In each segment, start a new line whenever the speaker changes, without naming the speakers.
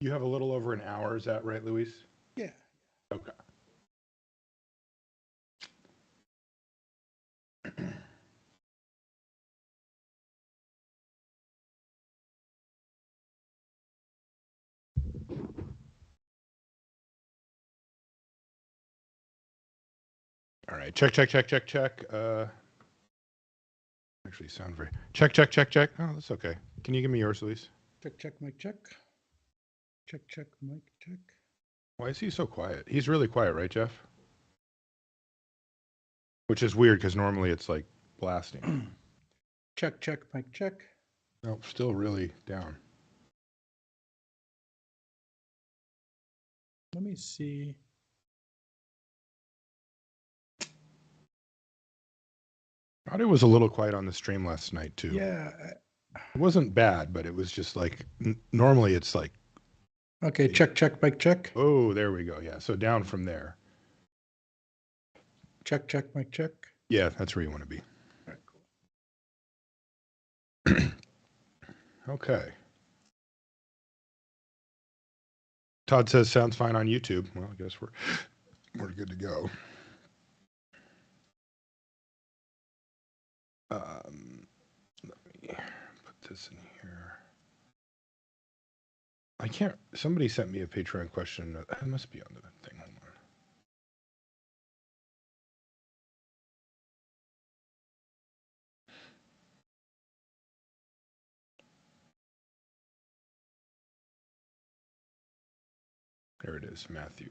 You have a little over an hour, is that right, Luis?
Yeah.
Okay. All right. Check. Actually sound very... Check. Oh, that's okay. Can you give me yours, Luis?
Check, mic check. Check, mic check.
Why is he so quiet? He's really quiet, right, Jeff? Which is weird because normally it's like blasting.
Check, mic check.
Nope, still really down.
Let me see.
Audio was a little quiet on the stream last night too.
Yeah.
It wasn't bad, but it was just like normally it's like.
Okay, check, mic check.
Oh, there we go. Yeah, so down from there.
Check, mic check.
Yeah, that's where you want to be.
All right,
cool. Okay. Todd says sounds fine on YouTube. Well, I guess we're good to go. Let me put this in here. I can't. Somebody sent me a Patreon question. It must be on the thing. Hold on. There it is, Matthew.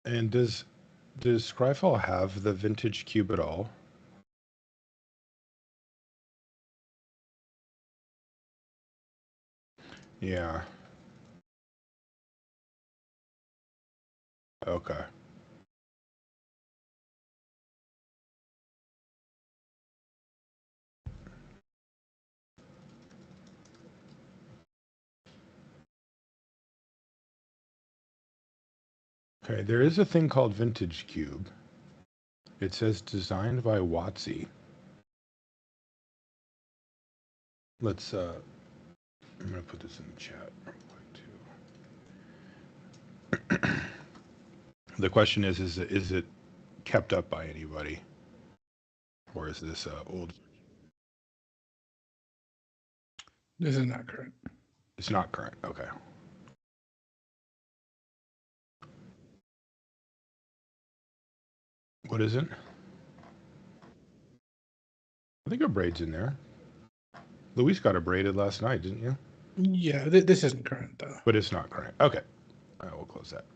And does Scryfall have the vintage cube at all? Yeah. Okay. Okay, there is a thing called Vintage Cube. It says designed by Watsy. Let's I'm gonna put this in the chat real quick too. The question is it kept up by anybody? Or is this old?
This is not current.
It's not current, okay. What is it? I think a braid's in there. Luis got it braided last night, didn't you?
Yeah, this isn't current though.
But it's not current. Okay. All right, we'll close that.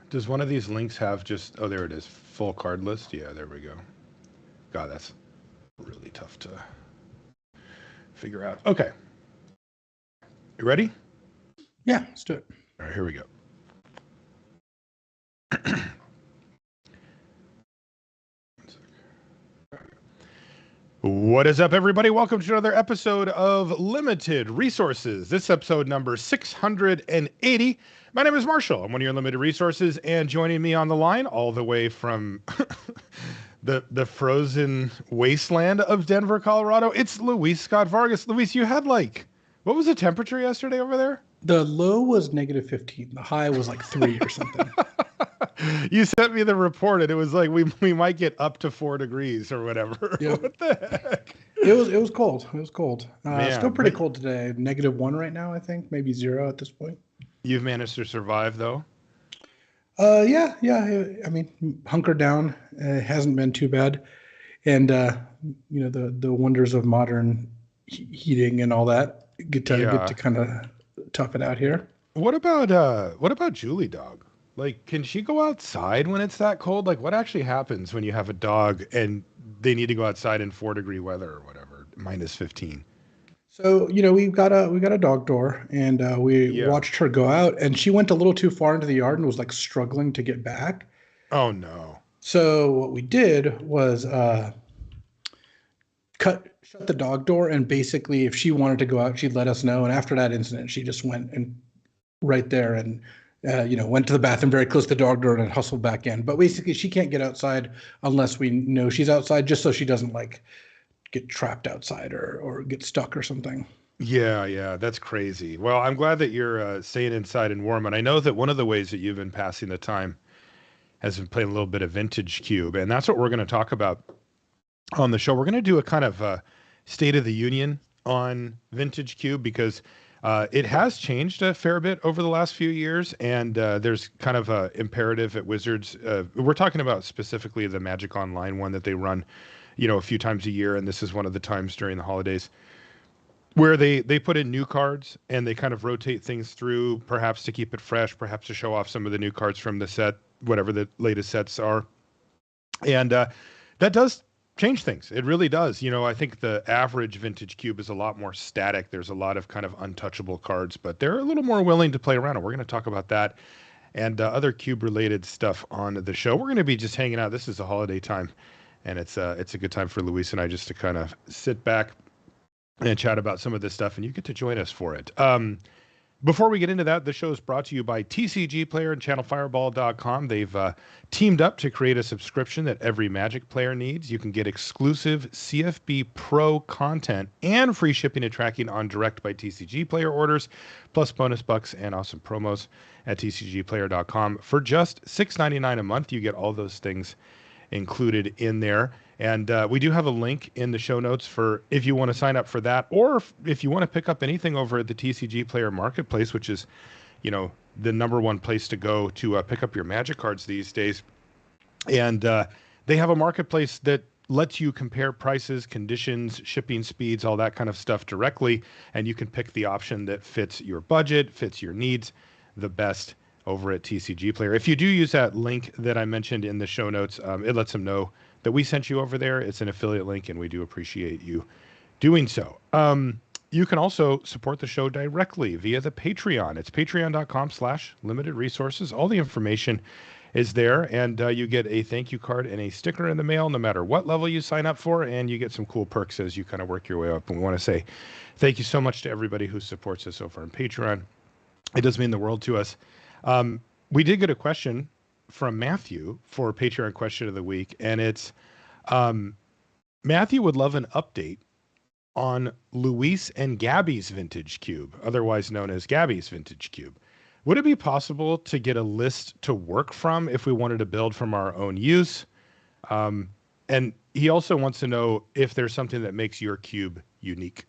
Does one of these links have just, oh, there it is, full card list? Yeah, there we go. God, that's really tough to figure out. Okay. You ready?
Yeah, let's do it.
All right, here we go. What is up, everybody? Welcome to another episode of Limited Resources. This episode number 680. My name is Marshall. I'm one of your Limited Resources, and joining me on the line all the way from the frozen wasteland of Denver, Colorado, it's Luis Scott-Vargas. Luis, you had what was the temperature yesterday over there?
The low was -15. The high was like 3 or something.
You sent me the report, and it was like we might get up to 4 degrees or whatever.
Yep.
What the heck?
It was cold. It was cold.
Man,
still pretty cold today. -1 right now, I think. Maybe 0 at this point.
You've managed to survive, though?
Yeah. I mean, hunkered down. It hasn't been too bad. And, the wonders of modern heating and all that get to kind of tough it out here.
What about Julie Dog? Like, can she go outside when it's that cold? Like, what actually happens when you have a dog and they need to go outside in 4-degree weather or whatever, -15?
So, we got a dog door, and we
Yeah.
watched her go out, and she went a little too far into the yard and was like struggling to get back.
Oh no.
So what we did was shut the dog door, and basically, if she wanted to go out, she'd let us know. And after that incident, she just went and right there and went to the bathroom very close to the dog door and hustled back in. But basically, she can't get outside unless we know she's outside, just so she doesn't like get trapped outside or get stuck or something.
Yeah, yeah, that's crazy. Well, I'm glad that you're staying inside and warm. And I know that one of the ways that you've been passing the time has been playing a little bit of Vintage Cube, and that's what we're going to talk about on the show. We're going to do a kind of State of the Union on Vintage Cube because it has changed a fair bit over the last few years, and there's kind of a imperative at Wizards. We're talking about specifically the Magic Online one that they run, a few times a year, and this is one of the times during the holidays where they put in new cards and they kind of rotate things through, perhaps to keep it fresh, perhaps to show off some of the new cards from the set, whatever the latest sets are. And that does change things. It really does. I think the average Vintage Cube is a lot more static. There's a lot of kind of untouchable cards, but they're a little more willing to play around. And we're going to talk about that and other cube related stuff on the show. We're going to be just hanging out. This is a holiday time, and it's a good time for Luis and I just to kind of sit back and chat about some of this stuff, and you get to join us for it. Before we get into that, the show is brought to you by TCG Player and ChannelFireball.com. They've teamed up to create a subscription that every Magic player needs. You can get exclusive CFB Pro content and free shipping and tracking on direct by TCG Player orders, plus bonus bucks and awesome promos at TCGPlayer.com. For just $6.99 a month, you get all those things included in there. And we do have a link in the show notes for if you want to sign up for that, or if you want to pick up anything over at the TCG Player Marketplace, which is, the number one place to go to pick up your Magic cards these days. And they have a marketplace that lets you compare prices, conditions, shipping speeds, all that kind of stuff directly. And you can pick the option that fits your budget, fits your needs the best over at TCG Player. If you do use that link that I mentioned in the show notes, it lets them know that we sent you over there. It's an affiliate link, and we do appreciate you doing so. You can also support the show directly via the Patreon. It's patreon.com/limited resources. All the information is there, and you get a thank you card and a sticker in the mail no matter what level you sign up for, and you get some cool perks as you kind of work your way up. And we want to say thank you so much to everybody who supports us over on Patreon. It does mean the world to us. We did get a question from Matthew for Patreon question of the week, and it's Matthew would love an update on Luis and Gabby's Vintage Cube, otherwise known as Gabby's Vintage Cube. Would it be possible to get a list to work from if we wanted to build from our own use? And he also wants to know if there's something that makes your cube unique.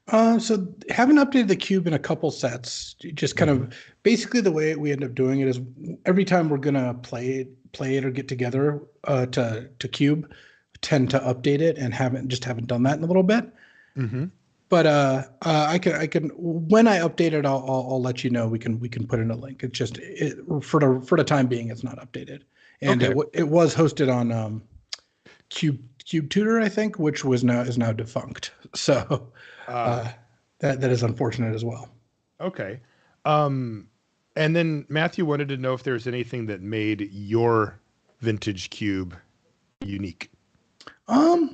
So haven't updated the cube in a couple sets. Just kind of basically the way we end up doing it is every time we're gonna play it or get together to cube, tend to update it and haven't done that in a little bit.
Mm-hmm.
But I can when I update it, I'll let you know. We can put in a link. It's just for the time being, it's not updated, and
Okay.
it was hosted on Cube Tutor, I think, which is now defunct. So. That is unfortunate as well.
Okay. And then Matthew wanted to know if there's anything that made your Vintage Cube unique.
I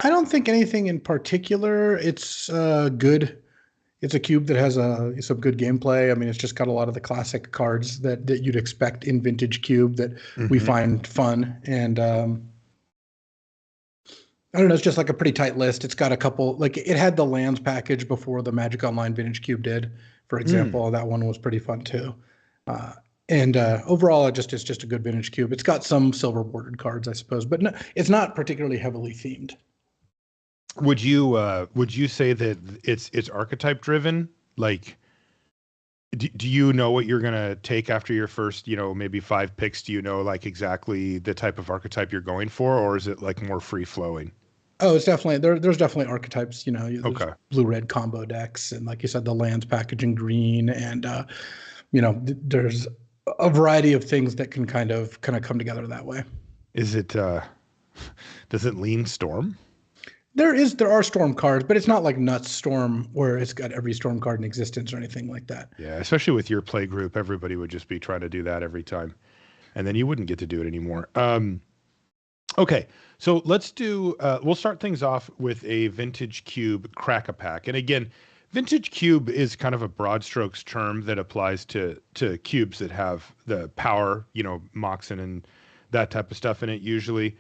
don't think anything in particular. It's good. It's a cube that has some good gameplay. I mean, it's just got a lot of the classic cards that you'd expect in Vintage Cube that we find fun. And I don't know, it's just like a pretty tight list. It's got a couple, like it had the lands package before the Magic Online Vintage Cube did, for example. That one was pretty fun too. And overall, it's just a good Vintage Cube. It's got some silver bordered cards, I suppose, but no, it's not particularly heavily themed.
Would you say that it's archetype driven? Like, do you know what you're gonna take after your first, maybe 5 picks? Do you know like exactly the type of archetype you're going for, or is it like more free flowing?
Oh, it's definitely there's definitely archetypes.
Okay.
Blue-red combo decks, and like you said, the lands package in green, and There's a variety of things that can kind of come together that way.
Is it does it lean Storm?
There are Storm cards, but it's not like Nuts Storm where it's got every Storm card in existence or anything like that.
Yeah, especially with your play group, everybody would just be trying to do that every time, and then you wouldn't get to do it anymore. Okay, so let's do. We'll start things off with a Vintage Cube Crack-A-Pack, and again, Vintage Cube is kind of a broad strokes term that applies to cubes that have the power, Moxen and that type of stuff in it usually.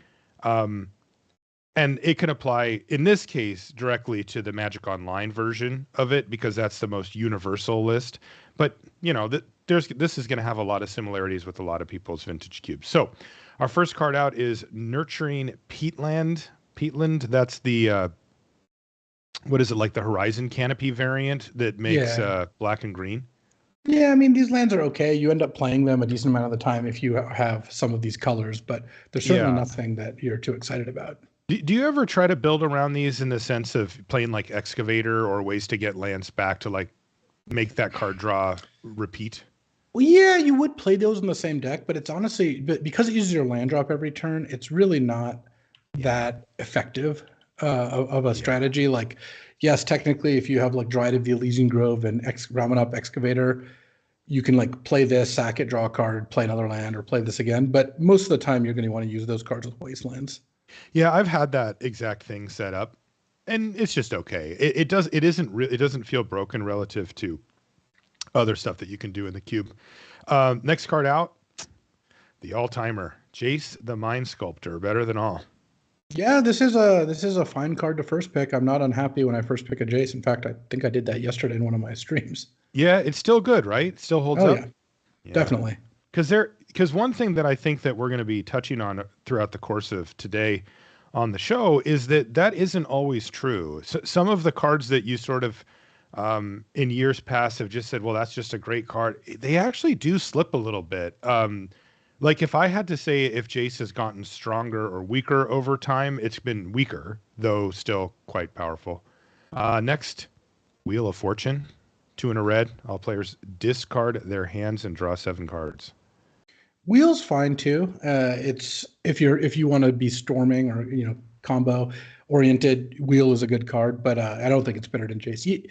And it can apply, in this case, directly to the Magic Online version of it because that's the most universal list. But, this is going to have a lot of similarities with a lot of people's vintage cubes. So our first card out is Nurturing Peatland. Peatland, that's the, what is it, like the Horizon Canopy variant that makes black and green?
Yeah, I mean, these lands are okay. You end up playing them a decent amount of the time if you have some of these colors, but there's certainly nothing that you're too excited about.
Do you ever try to build around these in the sense of playing like Excavator or ways to get lands back to like make that card draw repeat?
Well, yeah, you would play those in the same deck, but it's honestly, because it uses your land drop every turn, it's really not that effective of a strategy. Like, yes, technically, if you have like Dryad of the Elysian Grove and Ramanop Excavator, you can like play this, sack it, draw a card, play another land, or play this again. But most of the time, you're going to want to use those cards with wastelands.
Yeah, I've had that exact thing set up, and it's just okay. It doesn't feel broken relative to other stuff that you can do in the cube. Next card out, the all-timer, Jace the Mind Sculptor, better than all.
Yeah, this is a fine card to first pick. I'm not unhappy when I first pick a Jace. In fact, I think I did that yesterday in one of my streams.
Yeah, it's still good, right? It still holds up.
Yeah, definitely.
Because one thing that I think that we're going to be touching on throughout the course of today on the show is that isn't always true. So some of the cards that you sort of in years past have just said, well, that's just a great card. They actually do slip a little bit. Like if I had to say if Jace has gotten stronger or weaker over time, it's been weaker, though still quite powerful. Next, Wheel of Fortune. 2 in a red. All players discard their hands and draw 7 cards.
Wheel's fine too. It's if you want to be storming or combo oriented, Wheel is a good card, but I don't think it's better than Jace.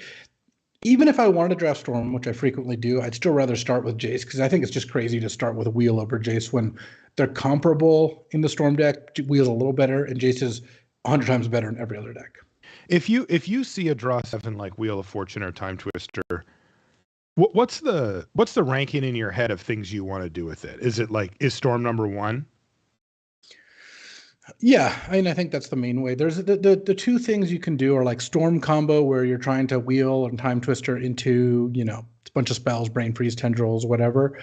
Even if I wanted to draft Storm, which I frequently do, I'd still rather start with Jace because I think it's just crazy to start with Wheel over Jace when they're comparable in the Storm deck. Wheel's a little better, and Jace is 100 times better in every other deck.
If you see a draw 7 like Wheel of Fortune or Time Twister, what's the ranking in your head of things you want to do with it? Is Storm number 1?
Yeah, I think that's the main way. There's the two things you can do are like Storm combo where you're trying to Wheel and Time Twister into a bunch of spells, Brain Freeze, Tendrils, whatever.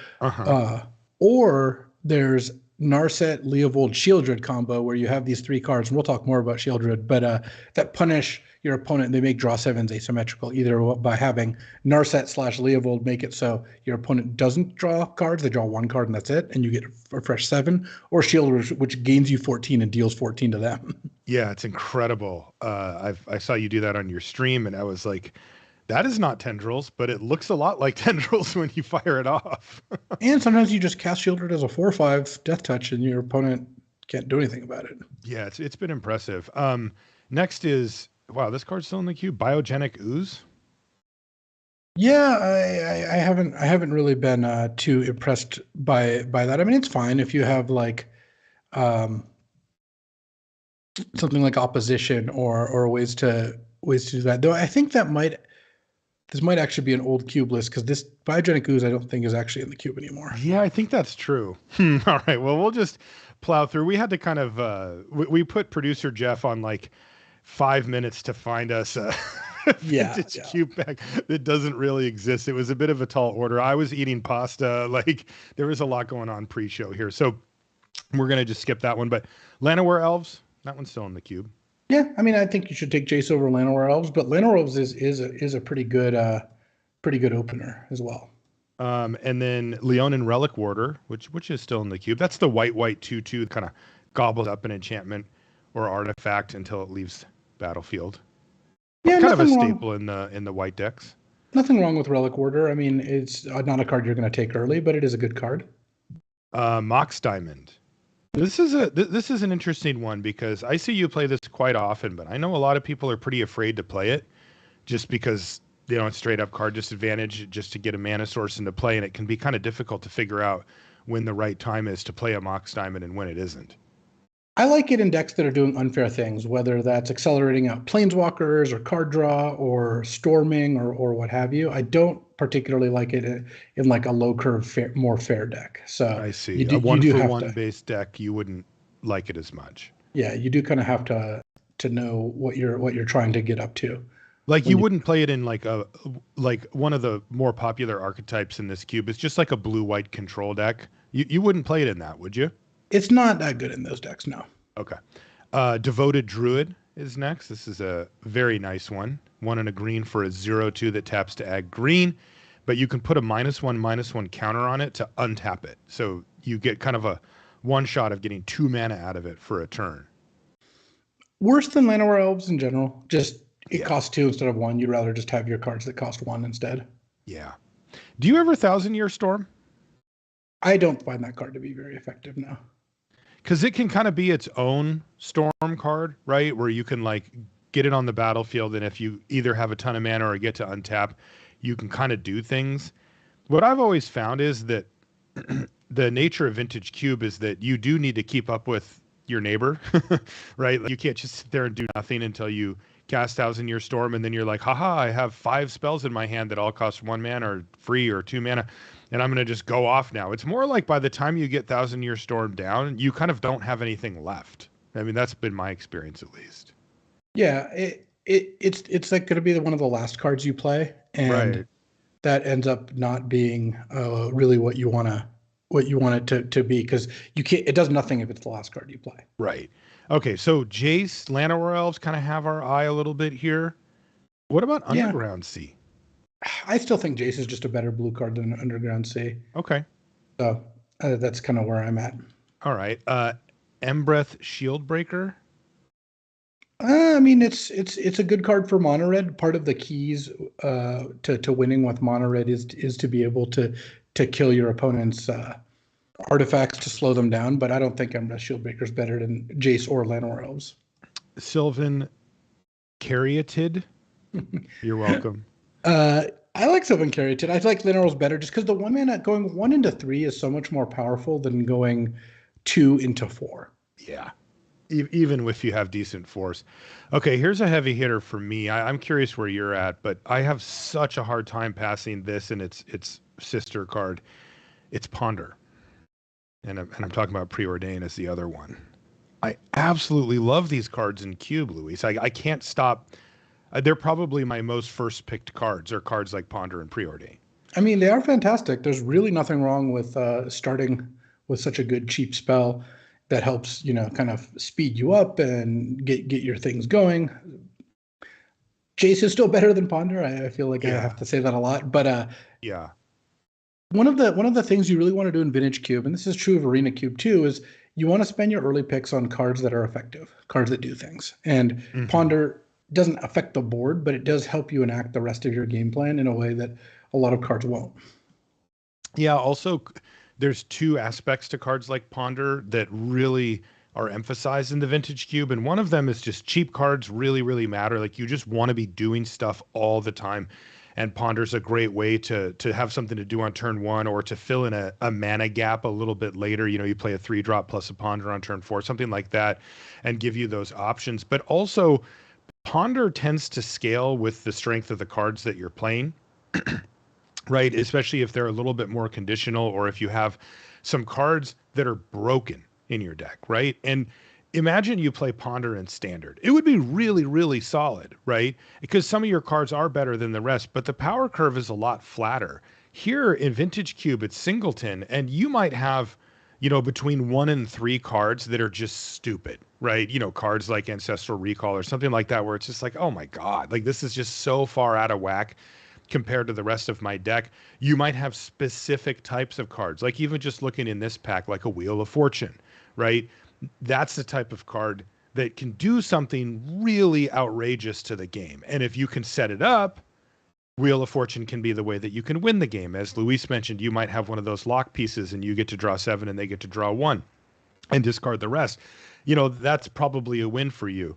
Or there's Narset, Leovold, Shieldred combo where you have these 3 cards, and we'll talk more about Shieldred, but that punish your opponent. They make draw 7s asymmetrical, either by having Narset / Leovold make it so your opponent doesn't draw cards, they draw 1 card and that's it, and you get a fresh 7, or Shieldred, which gains you 14 and deals 14 to them.
Yeah, it's incredible. I saw you do that on your stream, and I was like, that is not Tendrils, but it looks a lot like Tendrils when you fire it off.
And sometimes you just cast Shieldred as a 4/5 Death Touch, and your opponent can't do anything about it.
Yeah, it's been impressive. Next is, wow, this card's still in the queue. Biogenic Ooze.
Yeah, I haven't really been too impressed by that. I mean, it's fine if you have like something like opposition or ways to do that. Though I think this might actually be an old cube list because this Biogenic Ooze I don't think is actually in the cube anymore.
Yeah, I think that's true. All right, well, we'll just plow through. We had to kind of we put producer Jeff on like 5 minutes to find us a vintage cube pack that doesn't really exist. It was a bit of a tall order. I was eating pasta. Like there was a lot going on pre-show here, so we're gonna just skip that one. But Llanowar Elves, that one's still in the cube.
Yeah, I mean, I think you should take Jace over Llanowar Elves, but Llanowar Elves is a pretty good opener as well.
And then Leonin Relic Warder, which is still in the cube. That's the white 2/2 kind of gobbles up an enchantment or artifact until it leaves battlefield. Yeah, kind of a staple in the white decks.
Nothing wrong with Relic Order. I mean, it's not a card you're going to take early, but it is a good card.
Mox Diamond. This is an interesting one because I see you play this quite often, but I know a lot of people are pretty afraid to play it just because they don't straight up card disadvantage just to get a mana source into play, and it can be kind of difficult to figure out when the right time is to play a Mox Diamond and when it isn't.
I like it in decks that are doing unfair things, whether that's accelerating out planeswalkers or card draw or storming or what have you. I don't particularly like it in like a low curve, more fair deck. So
I see.
you do,
A one
you do
for
have
one
to,
base deck, you wouldn't like it as much.
yeah, you do kind of have to know what you're trying to get up to.
Like you wouldn't play it in like one of the more popular archetypes in this cube. It's just like a blue-white control deck. You wouldn't play it in that, would you?
It's not that good in those decks, no.
Okay. Devoted Druid is next. This is a very nice one. 1 and a green for a 0/2 that taps to add green, but you can put a -1/-1 counter on it to untap it. So you get kind of a one shot of getting 2 mana out of it for a turn.
Worse than Llanowar Elves in general. Just it costs 2 instead of 1. You'd rather just have your cards that cost 1 instead.
Yeah. Do you ever Thousand Year Storm?
I don't find that card to be very effective now.
Because it can kind of be its own storm card, right? Where you can like get it on the battlefield, and if you either have a ton of mana or get to untap, you can kind of do things. What I've always found is that the nature of Vintage Cube is that you do need to keep up with your neighbor, right? Like you can't just sit there and do nothing until you cast Thousand Year Storm, and then you're like, haha, I have 5 spells in my hand that all cost 1 mana or free or 2 mana, and I'm going to just go off now. It's more like by the time you get Thousand Year Storm down, you kind of don't have anything left. I mean, that's been my experience at least.
Yeah, it's like going to be one of the last cards you play, and that ends up not being really what you want it to be, because it does nothing if it's the last card you play.
Right. Okay, so Jace, Llanowar Elves kind of have our eye a little bit here. What about Underground Sea?
I still think Jace is just a better blue card than Underground Sea.
Okay.
So that's kind of where I'm at.
All right. Embreth Shieldbreaker.
I mean, it's a good card for mono red. Part of the keys to winning with mono red is to be able to kill your opponent's artifacts to slow them down. But I don't think Embreth Shieldbreaker is better than Jace or Llanowar Elves.
Sylvan Caryatid. You're welcome.
I like Sylvan Caryatid. I like Llanowar Elves better just because the 1 mana going 1 into 3 is so much more powerful than going 2 into 4.
Yeah. Even if you have decent force. Okay, here's a heavy hitter for me. I'm curious where you're at, but I have such a hard time passing this and its sister card. It's Ponder. And I'm talking about Preordain as the other one. I absolutely love these cards in Cube, Luis. I can't stop. They're probably my most first picked cards, or cards like Ponder and Preordain.
I mean, they are fantastic. There's really nothing wrong with starting with such a good cheap spell that helps, kind of speed you up and get your things going. Jace is still better than Ponder. I feel like I have to say that a lot, but
yeah.
One of the things you really want to do in Vintage Cube, and this is true of Arena Cube too, is you want to spend your early picks on cards that are effective, cards that do things. And Ponder doesn't affect the board, but it does help you enact the rest of your game plan in a way that a lot of cards won't.
Yeah, also, there's 2 aspects to cards like Ponder that really are emphasized in the Vintage Cube, and one of them is just cheap cards really, really matter. Like you just want to be doing stuff all the time. And Ponder's a great way to have something to do on turn 1, or to fill in a mana gap a little bit later. You play a 3-drop plus a Ponder on turn 4, something like that, and give you those options. But also, Ponder tends to scale with the strength of the cards that you're playing, right? Especially if they're a little bit more conditional, or if you have some cards that are broken in your deck, right? And imagine you play Ponder in Standard. It would be really, really solid, right? Because some of your cards are better than the rest, but the power curve is a lot flatter. Here in Vintage Cube, it's singleton, and you might have, between 1 and 3 cards that are just stupid, right? Cards like Ancestral Recall or something like that, where it's just like, oh my God, like this is just so far out of whack compared to the rest of my deck. You might have specific types of cards, like even just looking in this pack, like a Wheel of Fortune, right? That's the type of card that can do something really outrageous to the game. And if you can set it up, Wheel of Fortune can be the way that you can win the game. As Luis mentioned, you might have one of those lock pieces and you get to draw 7 and they get to draw 1 and discard the rest. That's probably a win for you.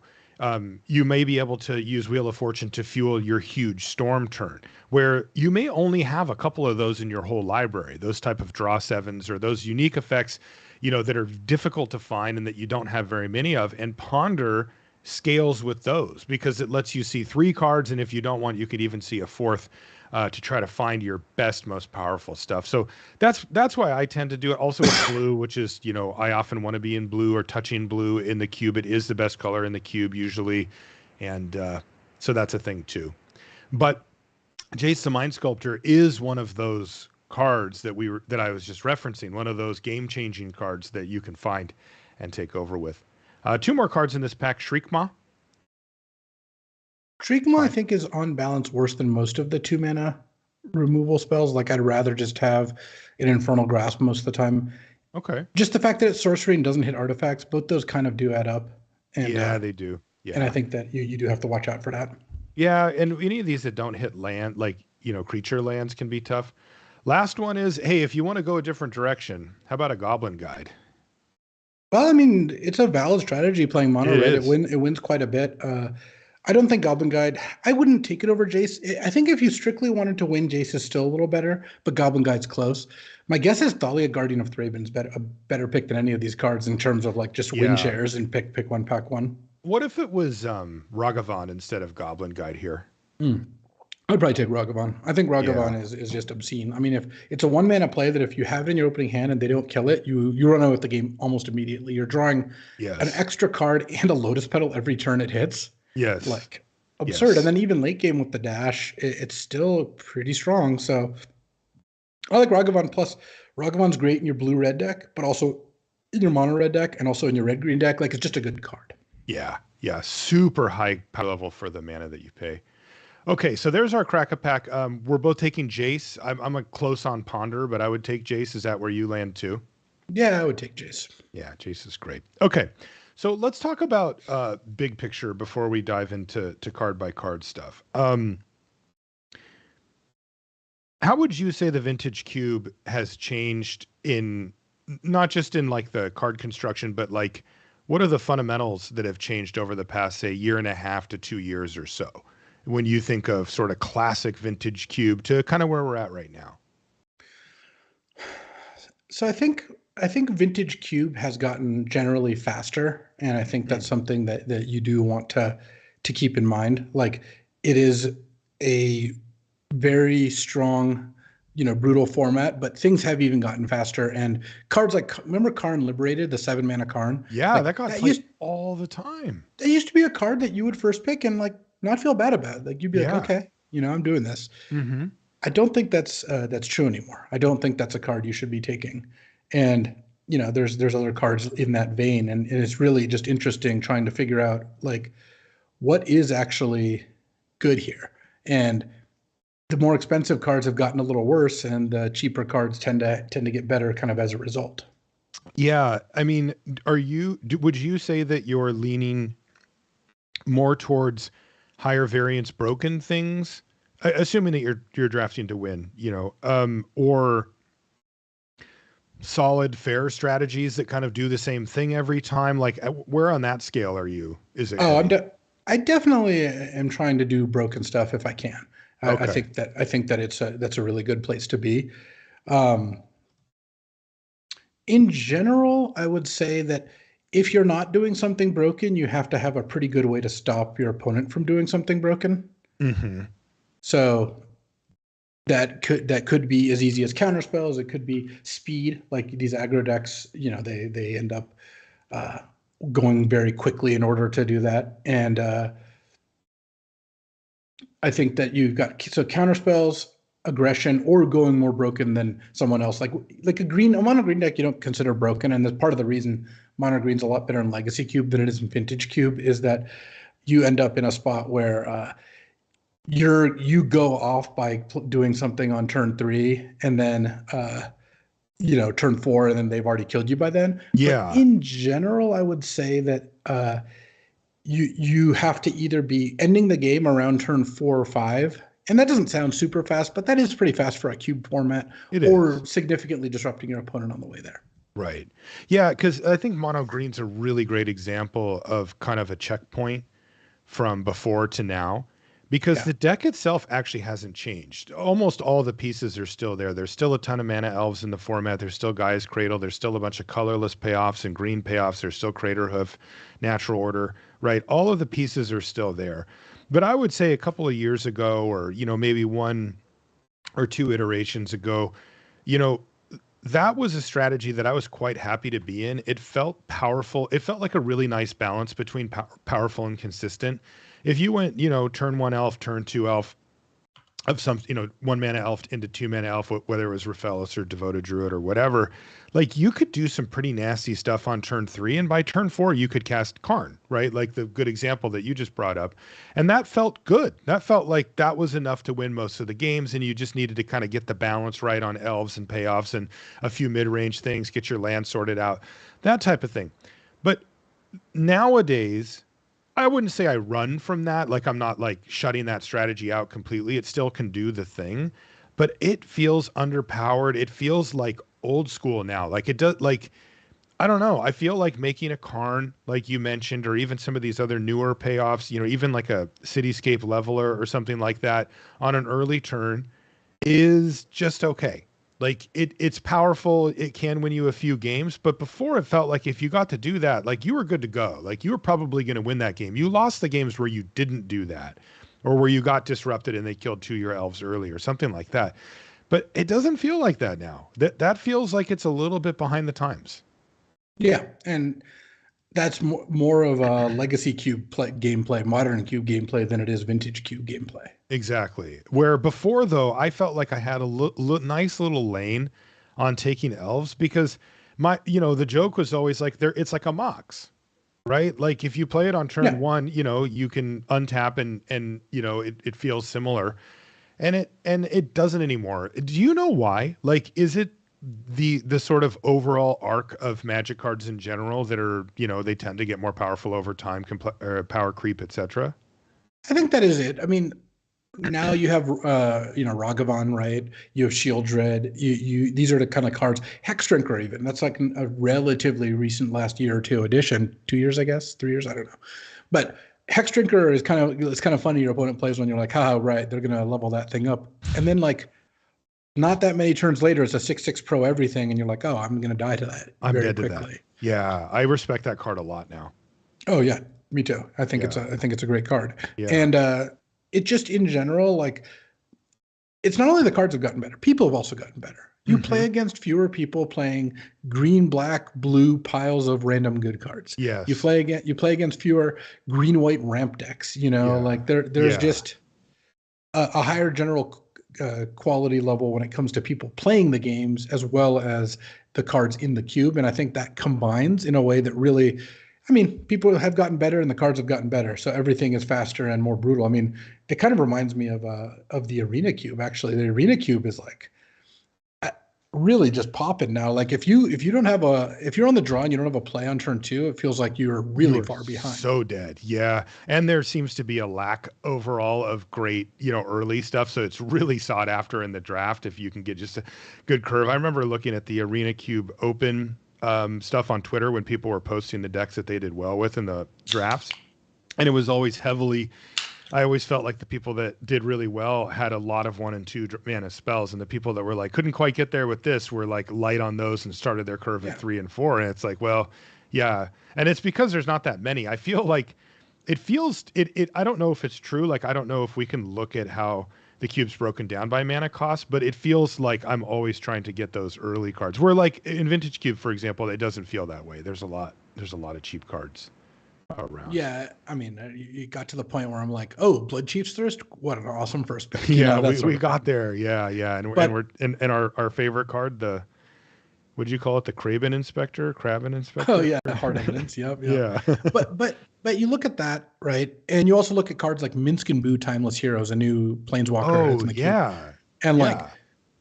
You may be able to use Wheel of Fortune to fuel your huge storm turn, where you may only have a couple of those in your whole library, those type of draw 7s or those unique effects, that are difficult to find and that you don't have very many of. And Ponder scales with those because it lets you see 3 cards, and if you don't want, you could even see a 4th to try to find your best, most powerful stuff. So that's why I tend to do it. Also with blue, which is, I often want to be in blue or touching blue in the cube. It is the best color in the cube usually. And so that's a thing too. But Jace the Mind Sculptor is one of those cards that I was just referencing, one of those game-changing cards that you can find and take over with. 2 more cards in this pack, Shriekmaw.
Shriekmaw, I think, is on balance worse than most of the 2-mana removal spells. Like, I'd rather just have an Infernal Grasp most of the time.
Okay.
Just the fact that it's sorcery and doesn't hit artifacts, both those kind of do add up. And,
yeah, they do. Yeah.
And I think that you do have to watch out for that.
Yeah, and any of these that don't hit land, like, creature lands can be tough. Last one is, hey, if you want to go a different direction, how about a Goblin Guide?
Well, I mean, it's a valid strategy playing mono red. It wins quite a bit. I don't think Goblin Guide, I wouldn't take it over Jace. I think if you strictly wanted to win, Jace is still a little better, but Goblin Guide's close. My guess is Thalia, Guardian of Thraben's a better pick than any of these cards in terms of like just win shares and pick one, pack one.
What if it was Ragavan instead of Goblin Guide here?
I'd probably take Ragavan. I think Ragavan is just obscene. I mean, if it's a 1-mana play that if you have it in your opening hand and they don't kill it, you run out with the game almost immediately. You're drawing an extra card and a Lotus Petal every turn it hits.
Yes.
Like, absurd. Yes. And then even late game with the dash, it's still pretty strong. So I like Ragavan. Plus, Ragavan's great in your blue-red deck, but also in your mono-red deck and also in your red-green deck. Like, it's just a good card.
Yeah. Super high power level for the mana that you pay. Okay, so there's our Crack-a-Pack. We're both taking Jace. I'm a close on Ponder, but I would take Jace. Is that where you land too?
Yeah, I would take Jace.
Yeah, Jace is great. Okay, so let's talk about big picture before we dive into card by card stuff. How would you say the Vintage Cube has changed in not just in like the card construction, but like what are the fundamentals that have changed over the past, say, 1.5 to 2 years or so? When you think of sort of classic Vintage Cube to kind of where we're at right now?
So I think Vintage Cube has gotten generally faster, and I think that's something that you do want to keep in mind. Like, it is a very strong, brutal format, but things have even gotten faster. And cards like, remember Karn Liberated, the 7-mana Karn?
Yeah,
like,
that got played all the time.
That used to be a card that you would first pick and like not feel bad about it. Like, you'd be like, okay, I'm doing this.
Mm-hmm.
I don't think that's true anymore. I don't think that's a card you should be taking. And, there's other cards in that vein. And it's really just interesting trying to figure out like what is actually good here. And the more expensive cards have gotten a little worse, and the cheaper cards tend to get better kind of as a result.
Yeah. I mean, would you say that you're leaning more towards higher variance broken things, assuming that you're drafting to win, or solid fair strategies that kind of do the same thing every time? Like, where on that scale are you? Is it?
I definitely am trying to do broken stuff if I can.
Okay.
I think that that's a really good place to be. In general, I would say that if you're not doing something broken, you have to have a pretty good way to stop your opponent from doing something broken.
Mm-hmm.
So that could be as easy as counter spells. It could be speed, like these aggro decks. They end up going very quickly in order to do that. And I think that you've got counter spells, aggression, or going more broken than someone else. Like a mono green deck you don't consider broken, and that's part of the reason mono green's a lot better in Legacy Cube than it is in Vintage Cube, is that you end up in a spot where you go off by doing something on turn 3, and then turn 4, and then they've already killed you by then.
Yeah.
But in general, I would say that you have to either be ending the game around turn 4 or 5 And that doesn't sound super fast, but that is pretty fast for a cube format,
It
or
is.
significantly disrupting your opponent on the way there.
Right. Yeah, because I think mono green's a really great example of kind of a checkpoint from before to now, because
Yeah.
the deck itself actually hasn't changed. Almost all the pieces are still there. There's still a ton of mana elves in the format. There's still Gaia's Cradle. There's still a bunch of colorless payoffs and green payoffs. There's still Crater Hoof, Natural Order, right? All of the pieces are still there. But I would say a couple of years ago, or, maybe one or two iterations ago, you know, that was a strategy that I was quite happy to be in. It felt powerful. It felt like a really nice balance between powerful and consistent. If you went, turn one elf, turn two elf, of some, one mana elf into two mana elf, whether it was Raphaelis or Devoted Druid or whatever, like you could do some pretty nasty stuff on turn 3. And by turn 4, you could cast Karn, right? Like the good example that you just brought up. And that felt good. That felt like that was enough to win most of the games. And you just needed to kind of get the balance right on elves and payoffs and a few mid-range things, get your land sorted out, that type of thing. But nowadays, I wouldn't say I run from that. Like I'm not like shutting that strategy out completely. It still can do the thing, but it feels underpowered. It feels like old school now. Like it does, like, I don't know. I feel like making a Karn, like you mentioned, or even some of these other newer payoffs, even like a Cityscape Leveler or something like that on an early turn is just okay. Like it's powerful. It can win you a few games, but before it felt like if you got to do that, like you were good to go. Like you were probably going to win that game. You lost the games where you didn't do that, or where you got disrupted and they killed 2 of your elves early or something like that. But it doesn't feel like that now. That feels like it's a little bit behind the times.
Yeah, and that's more of a legacy cube gameplay, modern cube gameplay than it is vintage cube gameplay.
Exactly. Where before, though, I felt like I had a nice little lane on taking elves because the joke was always like it's like a Mox, right? Like if you play it on turn
Yeah.
1, you can untap and it feels similar, and it doesn't anymore. Do you know why? Like, is it the sort of overall arc of Magic cards in general that are they tend to get more powerful over time, or power creep, etc.?
I think that is it. I mean, now you have Ragavan, right? You have Shield Dread. These are the kind of cards. Hexdrinker even. That's like a relatively recent last year or two addition. 2 years, I guess. 3 years, I don't know. But Hexdrinker is it's kind of funny. Your opponent plays when you're like, haha, right, they're gonna level that thing up. And then like not that many turns later, it's a 6/6 pro everything, and you're like, oh, I'm gonna die to that
I'm
very
dead to that.
quickly.
Yeah, I respect that card a lot now.
Oh yeah, me too. I think
Yeah.
it's a great card.
Yeah.
And it just in general, like it's not only the cards have gotten better, people have also gotten better. You play against fewer people playing green, black, blue piles of random good cards.
Yes.
You play against fewer green, white ramp decks. Like there's just a higher general quality level when it comes to people playing the games as well as the cards in the cube. And I think that combines in a way that really, I mean, people have gotten better and the cards have gotten better. So everything is faster and more brutal. I mean, it kind of reminds me of the Arena Cube. Actually, the Arena Cube is like really just popping now. Like if you're on the draw and you don't have a play on turn 2, it feels like you're really far behind.
So dead. Yeah. And there seems to be a lack overall of great, early stuff. So it's really sought after in the draft if you can get just a good curve. I remember looking at the Arena Cube Open stuff on Twitter when people were posting the decks that they did well with in the drafts. And it was always I always felt like the people that did really well had a lot of 1 and 2 mana spells, and the people that were like couldn't quite get there with this were like light on those and started their curve at 3 and 4. And it's like, well, yeah, and it's because there's not that many. I feel like it feels it. I don't know if it's true. Like I don't know if we can look at how the cube's broken down by mana cost, but it feels like I'm always trying to get those early cards. Where like in Vintage Cube, for example, it doesn't feel that way. There's a lot of cheap cards around.
Yeah, I mean, you got to the point where I'm like, oh, Blood Chief's Thirst, what an awesome first pick.
Yeah, we got there. Yeah, and we're our favorite card, what'd you call it? The Craven Inspector?
Oh yeah, Hard Evidence. Yep.
Yeah.
but you look at that, right? And you also look at cards like Minsk and Boo, Timeless Heroes, a new Planeswalker.
Oh, yeah.
And like,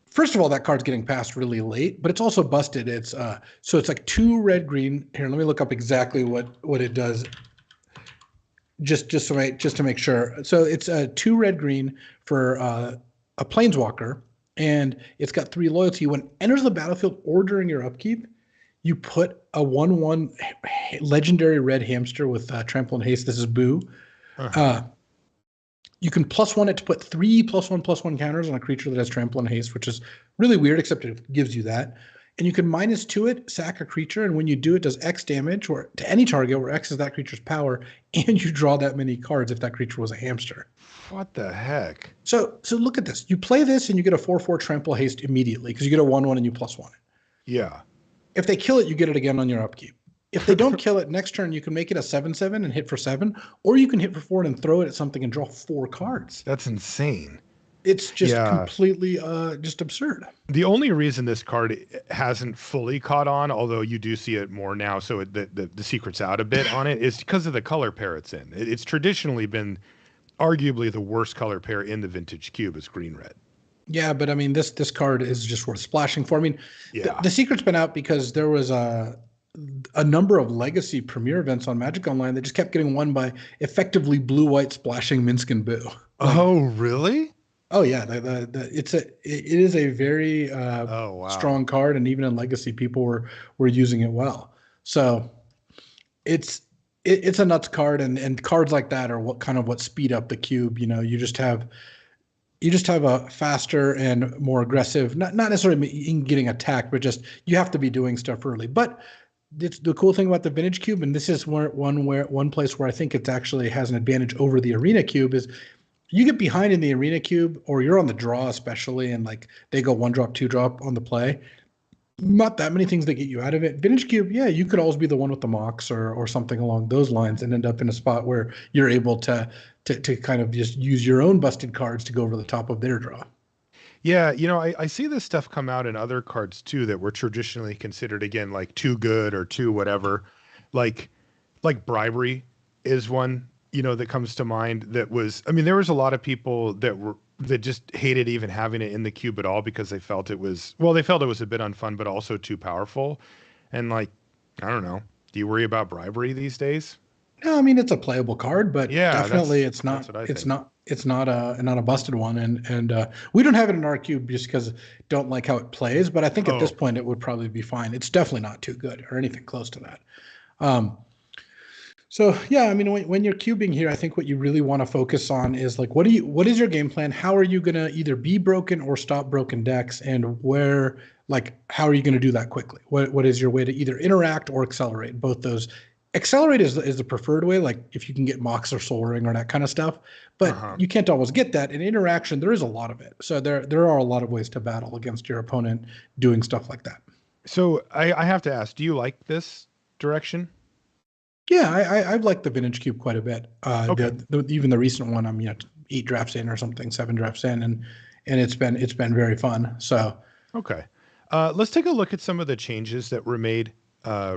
first of all, that card's getting passed really late, but it's also busted. It's so it's like 2 red green. Here, let me look up exactly what it does. just to make sure. So it's a 2 red green for a planeswalker, and it's got 3 loyalty. When it enters the battlefield or during your upkeep, you put a 1/1 legendary red hamster with trample and haste. This is Boo.
Uh-huh.
You can +1 it to put 3 +1/+1 counters on a creature that has trample and haste, which is really weird, except it gives you that. And you can -2 it, sack a creature, and when you do, it does X damage or to any target where X is that creature's power, and you draw that many cards if that creature was a hamster.
What the heck?
So look at this. You play this and you get a 4/4 trample haste immediately because you get a 1/1 and you +1 it.
Yeah.
If they kill it, you get it again on your upkeep. If they don't kill it, next turn you can make it a 7/7 and hit for 7, or you can hit for 4 and throw it at something and draw 4 cards.
That's insane.
It's just completely just absurd.
The only reason this card hasn't fully caught on, although you do see it more now, so the secret's out a bit on it, is because of the color pair it's in. It's traditionally been arguably the worst color pair in the vintage cube is green-red.
Yeah, but I mean, this card is just worth splashing for. I mean, the secret's been out because there was a number of legacy premiere events on Magic Online that just kept getting won by effectively blue-white splashing Minsk and Boo.
Oh, really?
Oh yeah, it is a very strong card, and even in Legacy, people were using it well. So it's a nuts card, and cards like that are what speed up the cube. You just have a faster and more aggressive, not necessarily in getting attacked, but just you have to be doing stuff early. But it's the cool thing about the vintage cube, and this is one place where I think it actually has an advantage over the arena cube is. You get behind in the arena cube, or you're on the draw, especially, and like they go 1-drop, 2-drop on the play. Not that many things that get you out of it. Vintage cube, yeah, you could always be the one with the mocks or something along those lines, and end up in a spot where you're able to kind of just use your own busted cards to go over the top of their draw.
Yeah, I see this stuff come out in other cards too that were traditionally considered, again, like too good or too whatever. Like bribery is one. That comes to mind that was, I mean, there was a lot of people that just hated even having it in the cube at all because they felt it was a bit unfun, but also too powerful. And I don't know. Do you worry about bribery these days?
No, I mean, it's a playable card, but definitely it's not a busted one. And we don't have it in our cube just because don't like how it plays, but I think at this point it would probably be fine. It's definitely not too good or anything close to that. So yeah, I mean, when you're cubing here, I think what you really want to focus on is what is your game plan? How are you going to either be broken or stop broken decks, and how are you going to do that quickly? What is your way to either interact or accelerate? Both those. Accelerate is the preferred way, like if you can get mocks or soul ring or that kind of stuff, but you can't always get that. In interaction, there is a lot of it. So there are a lot of ways to battle against your opponent doing stuff like that.
So I have to ask, do you like this direction?
Yeah, I've liked the vintage cube quite a bit. Even the recent one, I'm 8 drafts in or something, 7 drafts in, and it's been very fun. So
okay, let's take a look at some of the changes that were made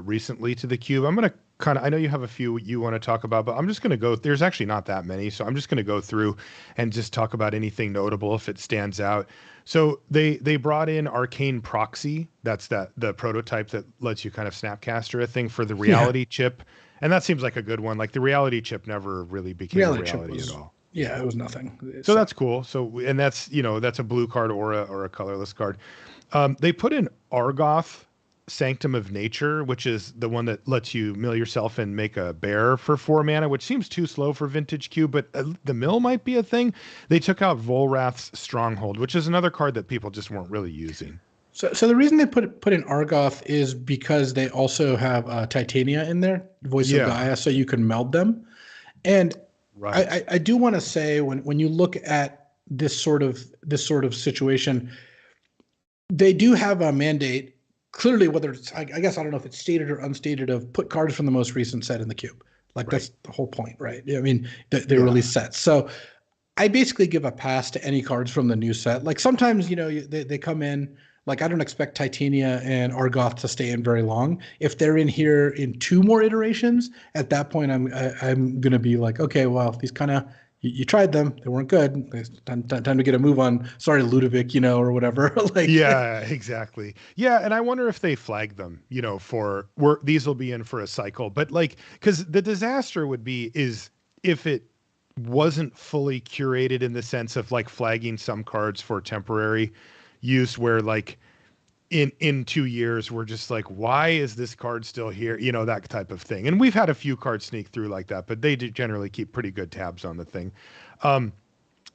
recently to the cube. I'm gonna I know you have a few you want to talk about, but I'm just gonna go. There's actually not that many, so I'm just gonna go through and just talk about anything notable if it stands out. So they brought in Arcane Proxy. That's the prototype that lets you kind of Snapcaster a thing for the reality chip. And that seems like a good one. Like the reality chip never really became a reality at all.
Yeah, it was nothing.
So that's cool. So, and that's a blue card or a colorless card. They put in Argoth Sanctum of Nature, which is the one that lets you mill yourself and make a bear for 4 mana, which seems too slow for vintage cube, but the mill might be a thing. They took out Volrath's Stronghold, which is another card that people just weren't really using.
So the reason they put in Argoth is because they also have Titania in there, Voice of Gaia, so you can meld them. And I do want to say when you look at this sort of situation, they do have a mandate. Clearly, whether it's I guess I don't know if it's stated or unstated, of put cards from the most recent set in the cube. That's the whole point, right? I mean, they release sets. So I basically give a pass to any cards from the new set. Like sometimes they come in. Like I don't expect Titania and Argoth to stay in very long. If they're in here in 2 more iterations, at that point I'm gonna be like, okay, well these kind of you tried them, they weren't good. It's time to get a move on. Sorry, Ludovic, or whatever.
Yeah, exactly. Yeah, and I wonder if they flag them, these will be in for a cycle. But because the disaster is if it wasn't fully curated in the sense of like flagging some cards for temporary use, where like in 2 years we're just like, why is this card still here? You know, that type of thing. And we've had a few cards sneak through like that, but they do generally keep pretty good tabs on the thing.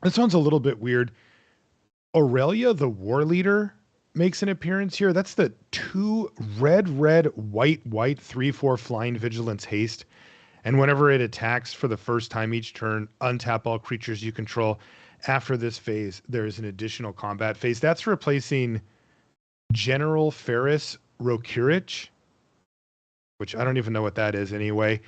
This one's a little bit weird. Aurelia, the War Leader, makes an appearance here. That's the 2 red, white, 3/4 flying vigilance haste. And whenever it attacks for the first time each turn, untap all creatures you control. After this phase, there is an additional combat phase. That's replacing General Ferris Rokurich, which I don't even know what that is anyway.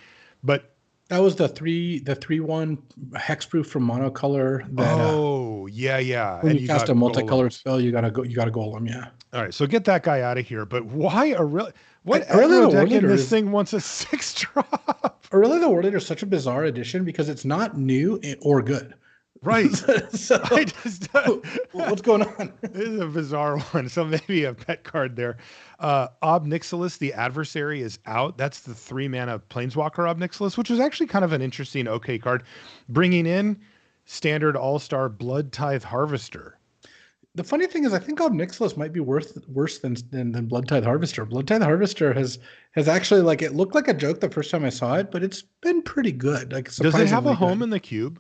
But
that was the 3/1 hexproof from Monocolor. That,
yeah.
When you cast a multicolored spell, you got a golem, yeah.
All right, so get that guy out of here. But why what aggro deck in this thing wants a 6-drop?
Aurelia the War Leader is such a bizarre addition because it's not new or good.
Right.
So, what's going on?
This is a bizarre one. So maybe a pet card there. Ob Nixilis, the Adversary, is out. That's the 3-mana Planeswalker Ob Nixilis, which was actually kind of an interesting okay card. Bringing in standard all-star Blood Tithe Harvester.
The funny thing is, I think Ob Nixilis might be worse than Blood Tithe Harvester. Blood Tithe Harvester has actually, like, it looked like a joke the first time I saw it, but it's been pretty good. Like,
does it have a home in the cube?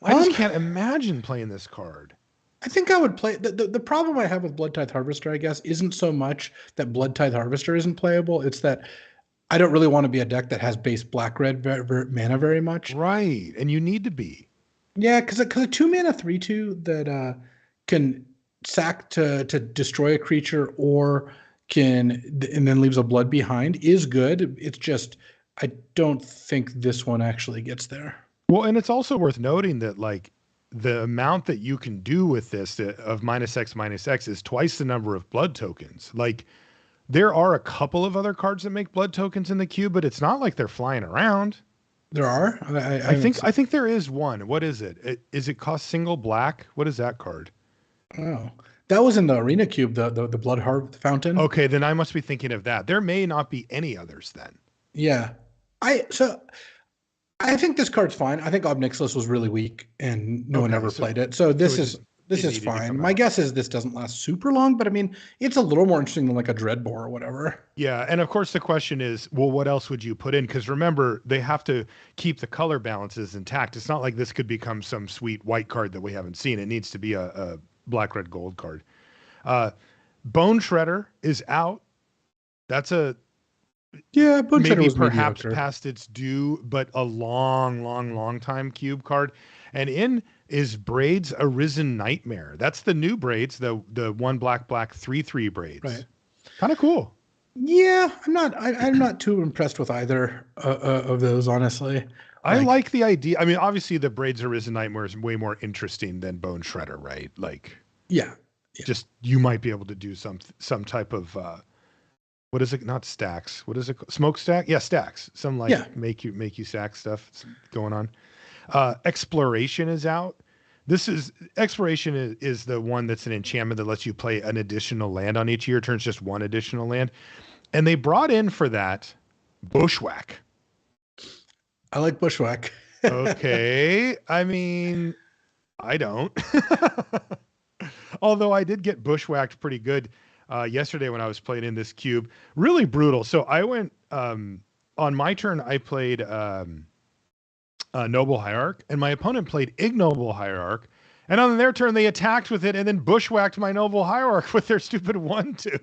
I just can't imagine playing this card.
I think I would play. The problem I have with Blood Tithe Harvester, I guess, isn't so much that Blood Tithe Harvester isn't playable. It's that I don't really want to be a deck that has base black-red mana very much.
Right, and you need to be.
Yeah, because a 2-mana 3/2 that can sack to destroy a creature or and then leaves a blood behind is good. It's just I don't think this one actually gets there.
Well, and it's also worth noting that like the amount that you can do with this of -X is twice the number of blood tokens. Like there are a couple of other cards that make blood tokens in the queue, but it's not like they're flying around.
There are.
I think there is one. What is it? Is it cost single black? What is that card?
Oh, that was in the Arena Cube, the Blood Heart Fountain.
Okay, then I must be thinking of that. There may not be any others then.
Yeah, I think this card's fine. I think Ob Nixilis was really weak, and no one ever played it. So this is fine. My guess is this doesn't last super long, but I mean, it's a little more interesting than like a Dreadbore or whatever.
Yeah, and of course the question is, well, what else would you put in? Because remember, they have to keep the color balances intact. It's not like this could become some sweet white card that we haven't seen. It needs to be a black, red, gold card. Bone Shredder is out. That's a
Bone Shredder was
perhaps
mediocre.
past its due, but a long time cube card. And in is Braids Arisen Nightmare. That's the new Braids, the 1 black 3/3 Braids.
Right.
Kind of cool.
Yeah, I'm not too impressed with either of those, honestly.
I like the idea. I mean, obviously the Braids Arisen Nightmare is way more interesting than Bone Shredder, right? Like,
yeah.
Just you might be able to do some type of what is it? Not stacks. What is it? Smokestack? Yeah, stacks. Some make you stack stuff going on. Exploration is out. Exploration is the one that's an enchantment that lets you play an additional land on each of your turns, just one additional land. And they brought in for that Bushwhack.
I like Bushwhack.
Okay. I mean, I don't. Although I did get bushwhacked pretty good yesterday when I was playing in this cube. Really brutal. So I went on my turn, I played Noble Hierarch, and my opponent played Ignoble Hierarch. And on their turn, they attacked with it and then bushwhacked my Noble Hierarch with their stupid 1/2.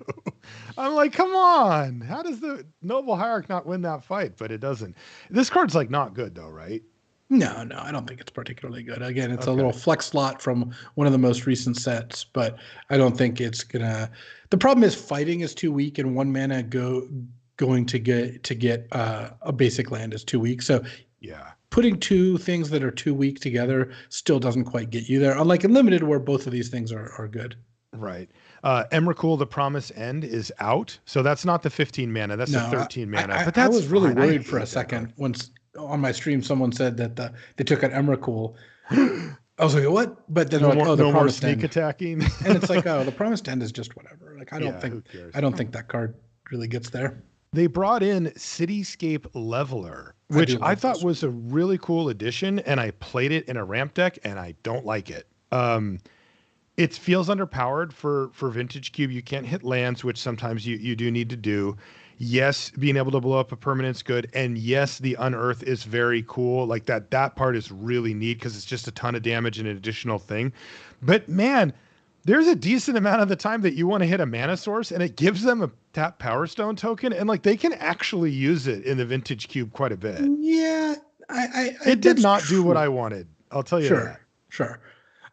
I'm like, come on. How does the Noble Hierarch not win that fight? But it doesn't. This card's like not good though, right?
No, I don't think it's particularly good. Again, it's a little flex slot from one of the most recent sets, but I don't think it's gonna. The problem is fighting is too weak, and 1 mana going to get a basic land is too weak. So
yeah,
putting two things that are too weak together still doesn't quite get you there. Unlike in Limited, where both of these things are good.
Right. Emrakul, the Promise End, is out, so that's not the 15 mana. That's the 13 mana. But I
was really worried for a second once. On my stream, someone said that they took an Emrakul. I was like, what? But then
no
like, the
more sneak attacking.
And it's like, oh, the Promised End is just whatever. Like, I don't think that card really gets there.
They brought in Cityscape Leveler. which I
love
thought
those.
was a really cool addition, and I played it in a ramp deck, and I don't like it. It feels underpowered for Vintage Cube. You can't hit lands, which sometimes you do need to do. Yes, being able to blow up a permanent's good, and yes, the unearth is very cool. Like that part is really neat because it's just a ton of damage and an additional thing. But man, there's a decent amount of the time that you want to hit a mana source, and it gives them a tap Power Stone token, and like they can actually use it in the Vintage Cube quite a bit.
Yeah,
It did
that's
not do what
true.
I wanted. I'll tell you
Sure,
that.
sure.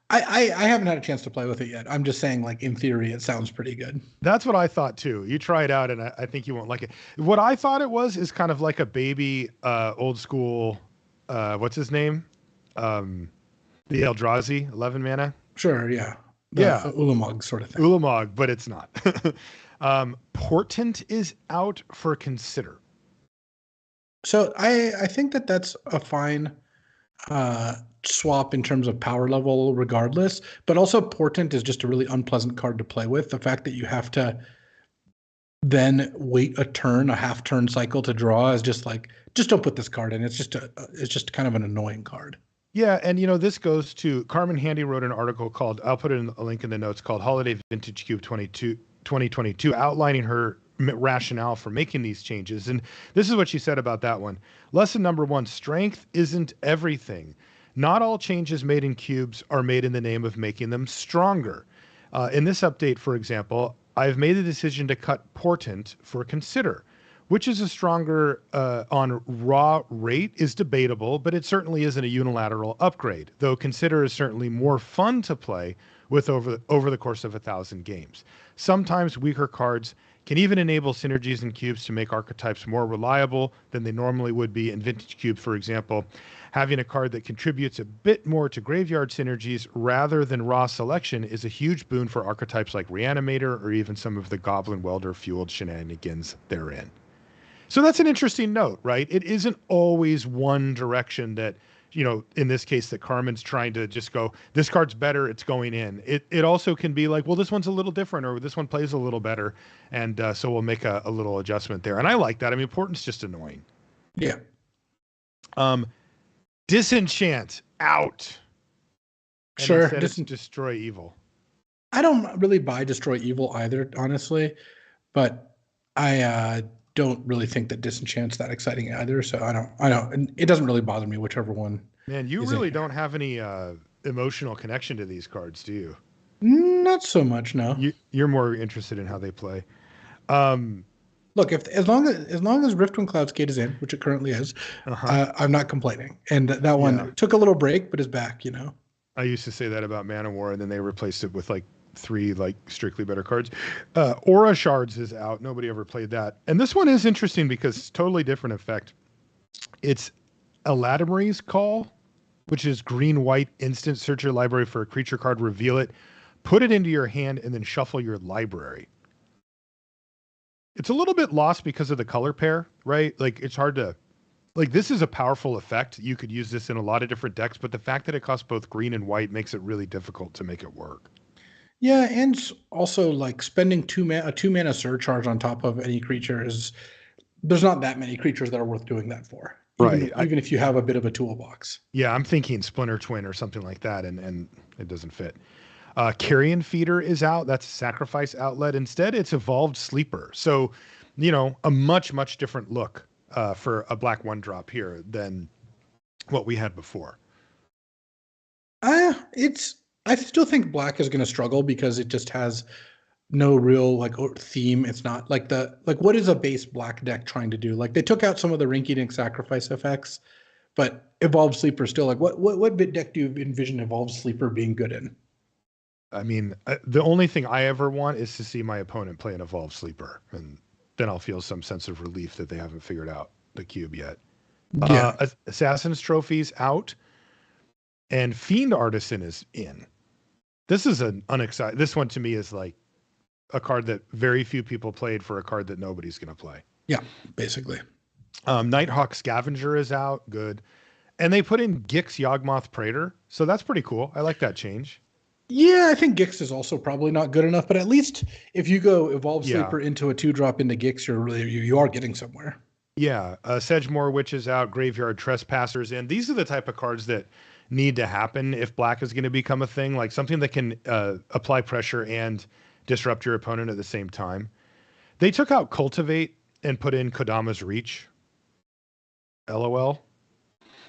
I haven't had a chance to play with it yet. I'm just saying, like, in theory, it sounds pretty good.
That's what I thought too. You try it out, and I think you won't like it. What I thought it was is kind of like a baby, old school. What's his name? The Eldrazi, 11 mana.
Sure, yeah. The
Yeah,
Ulamog sort of thing.
Ulamog, but it's not. Portent is out for Consider.
So I think that's a fine swap in terms of power level regardless, but also Portent is just a really unpleasant card to play with. The fact that you have to then wait a half turn cycle to draw is just like, just don't put this card in. It's just kind of an annoying card.
Yeah, and this goes to Carmen Handy wrote an article called, I'll put it in a link in the notes, called Holiday Vintage Cube 2022, outlining her rationale for making these changes. And this is what she said about that one. Lesson number 1, strength isn't everything. Not all changes made in cubes are made in the name of making them stronger. In this update, for example, I've made the decision to cut Portent for Consider, which is a stronger on raw rate is debatable, but it certainly isn't a unilateral upgrade, though Consider is certainly more fun to play with over the course of 1,000 games. Sometimes weaker cards can even enable synergies in cubes to make archetypes more reliable than they normally would be in Vintage Cube, for example. Having a card that contributes a bit more to graveyard synergies rather than raw selection is a huge boon for archetypes like Reanimator or even some of the Goblin Welder-fueled shenanigans therein. So that's an interesting note, right? It isn't always one direction that, in this case, that Carmen's trying to just go, this card's better, it's going in. It also can be like, well, this one's a little different, or this one plays a little better, and so we'll make a little adjustment there. And I like that. I mean, Portent's just annoying.
Yeah.
Disenchant out. And
Sure.
instead it's Destroy Evil.
I don't really buy Destroy Evil either, honestly, but I don't really think that Disenchant's that exciting either. So I don't, and it doesn't really bother me whichever one.
Man, you really don't have any emotional connection to these cards, do you?
Not so much, no.
You're more interested in how they play.
Look, as long as Riftwind Cloudscape is in, which it currently is, I'm not complaining. And that one took a little break, but is back.
I used to say that about Mana War, and then they replaced it with like 3 like strictly better cards. Aura Shards is out. Nobody ever played that, and this one is interesting because it's totally different effect. It's Eladamri's Call, which is green-white instant. Search your library for a creature card, reveal it, put it into your hand, and then shuffle your library. It's a little bit lost because of the color pair, right? Like it's hard to, like this is a powerful effect. You could use this in a lot of different decks, but the fact that it costs both green and white makes it really difficult to make it work.
Yeah, and also like spending a 2-mana surcharge on top of any creature there's not that many creatures that are worth doing that for. Even if you have a bit of a toolbox.
Yeah, I'm thinking Splinter Twin or something like that, and it doesn't fit. Carrion Feeder is out. That's a sacrifice outlet. Instead, it's Evolved Sleeper. So, a much, much different look for a black 1-drop here than what we had before.
I still think black is going to struggle because it just has no real theme. It's not what is a base black deck trying to do? Like they took out some of the rinky-dink sacrifice effects, but Evolved Sleeper is still what bit deck do you envision Evolved Sleeper being good in?
I mean, the only thing I ever want is to see my opponent play an Evolved Sleeper, and then I'll feel some sense of relief that they haven't figured out the cube yet.
Yeah.
Assassin's Trophy's out, and Fiend Artisan is in. This is an unexciting. This one to me is like a card that very few people played for a card that nobody's going to play.
Yeah, basically.
Nighthawk Scavenger is out. Good. And they put in Gix Yawgmoth Praetor. So that's pretty cool. I like that change.
Yeah, I think Gix is also probably not good enough, but at least if you go Evolve Sleeper into a 2-drop into Gix, you are getting somewhere.
Yeah, Sedgemoor Witch is out, Graveyard Trespassers in. These are the type of cards that need to happen if black is going to become a thing, like something that can apply pressure and disrupt your opponent at the same time. They took out Cultivate and put in Kodama's Reach. LOL.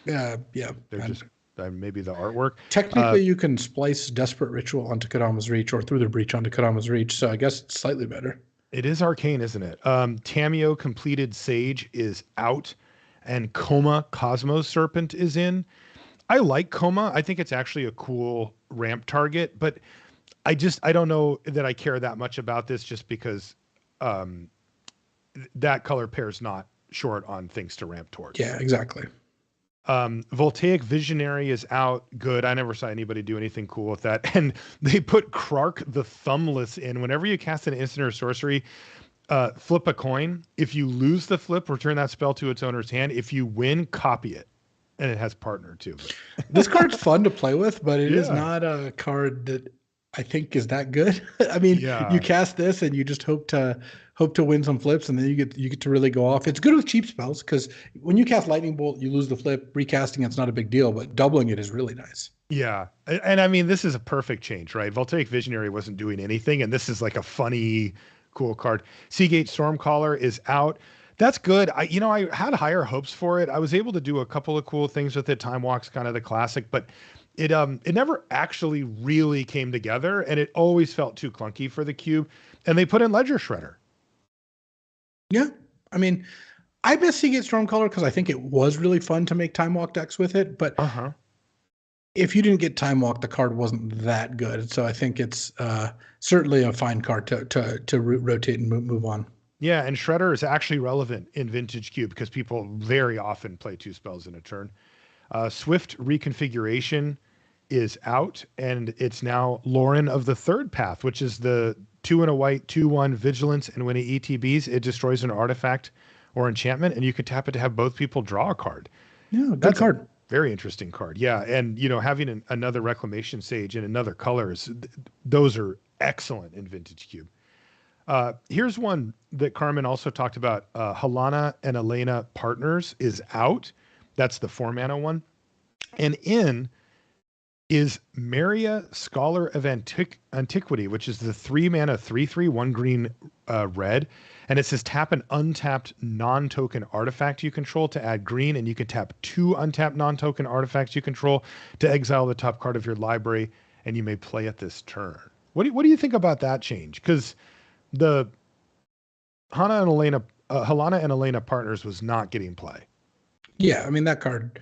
Yeah.
They're just maybe the artwork.
Technically, you can splice Desperate Ritual onto Kodama's Reach or Through the Breach onto Kodama's Reach, so I guess it's slightly better.
It is arcane, isn't it? Tameo Completed Sage is out, and Coma Cosmos Serpent is in. I like Coma. I think it's actually a cool ramp target, but I don't know that I care that much about this just because that color pair's not short on things to ramp towards.
Yeah, exactly.
Voltaic Visionary is out. Good. I never saw anybody do anything cool with that. And they put Krark the Thumbless in. Whenever you cast an instant or sorcery, flip a coin. If you lose the flip, return that spell to its owner's hand. If you win, copy it. And it has partner too.
This card's fun to play with, but it is not a card that I think is that good. I mean, you cast this and you just hope to win some flips, and then you get to really go off. It's good with cheap spells because when you cast Lightning Bolt, you lose the flip. Recasting it's not a big deal, but doubling it is really nice.
Yeah, and I mean this is a perfect change, right? Voltaic Visionary wasn't doing anything, and this is like a funny, cool card. Seagate Stormcaller is out. That's good. I had higher hopes for it. I was able to do a couple of cool things with it. Time Walk's kind of the classic, but it never actually really came together, and it always felt too clunky for the cube. And they put in Ledger Shredder.
Yeah, I mean, I miss Seagate Stormcaller because I think it was really fun to make Time Walk decks with it. But if you didn't get Time Walk, the card wasn't that good. So I think it's certainly a fine card to rotate and move on.
Yeah, and Shredder is actually relevant in Vintage Cube because people very often play 2 spells in a turn. Swift Reconfiguration is out, and it's now Lauren of the Third Path, which is the 2 and a white, 2/1 Vigilance, and when it ETBs, it destroys an artifact or enchantment, and you can tap it to have both people draw a card.
Yeah, good card.
Very interesting card. Yeah, and having another Reclamation Sage in another colors, those are excellent in Vintage Cube. Here's one that Carmen also talked about. Helana and Elena Partners is out. That's the 4-mana one. And in is Maria, Scholar of Antiquity, which is the 3-mana 3/3 1 green red. And it says tap an untapped non-token artifact you control to add green, and you can tap 2 untapped non-token artifacts you control to exile the top card of your library, and you may play it this turn. What do you think about that change? Because the Helana and Elena Partners was not getting play.
Yeah, I mean that card.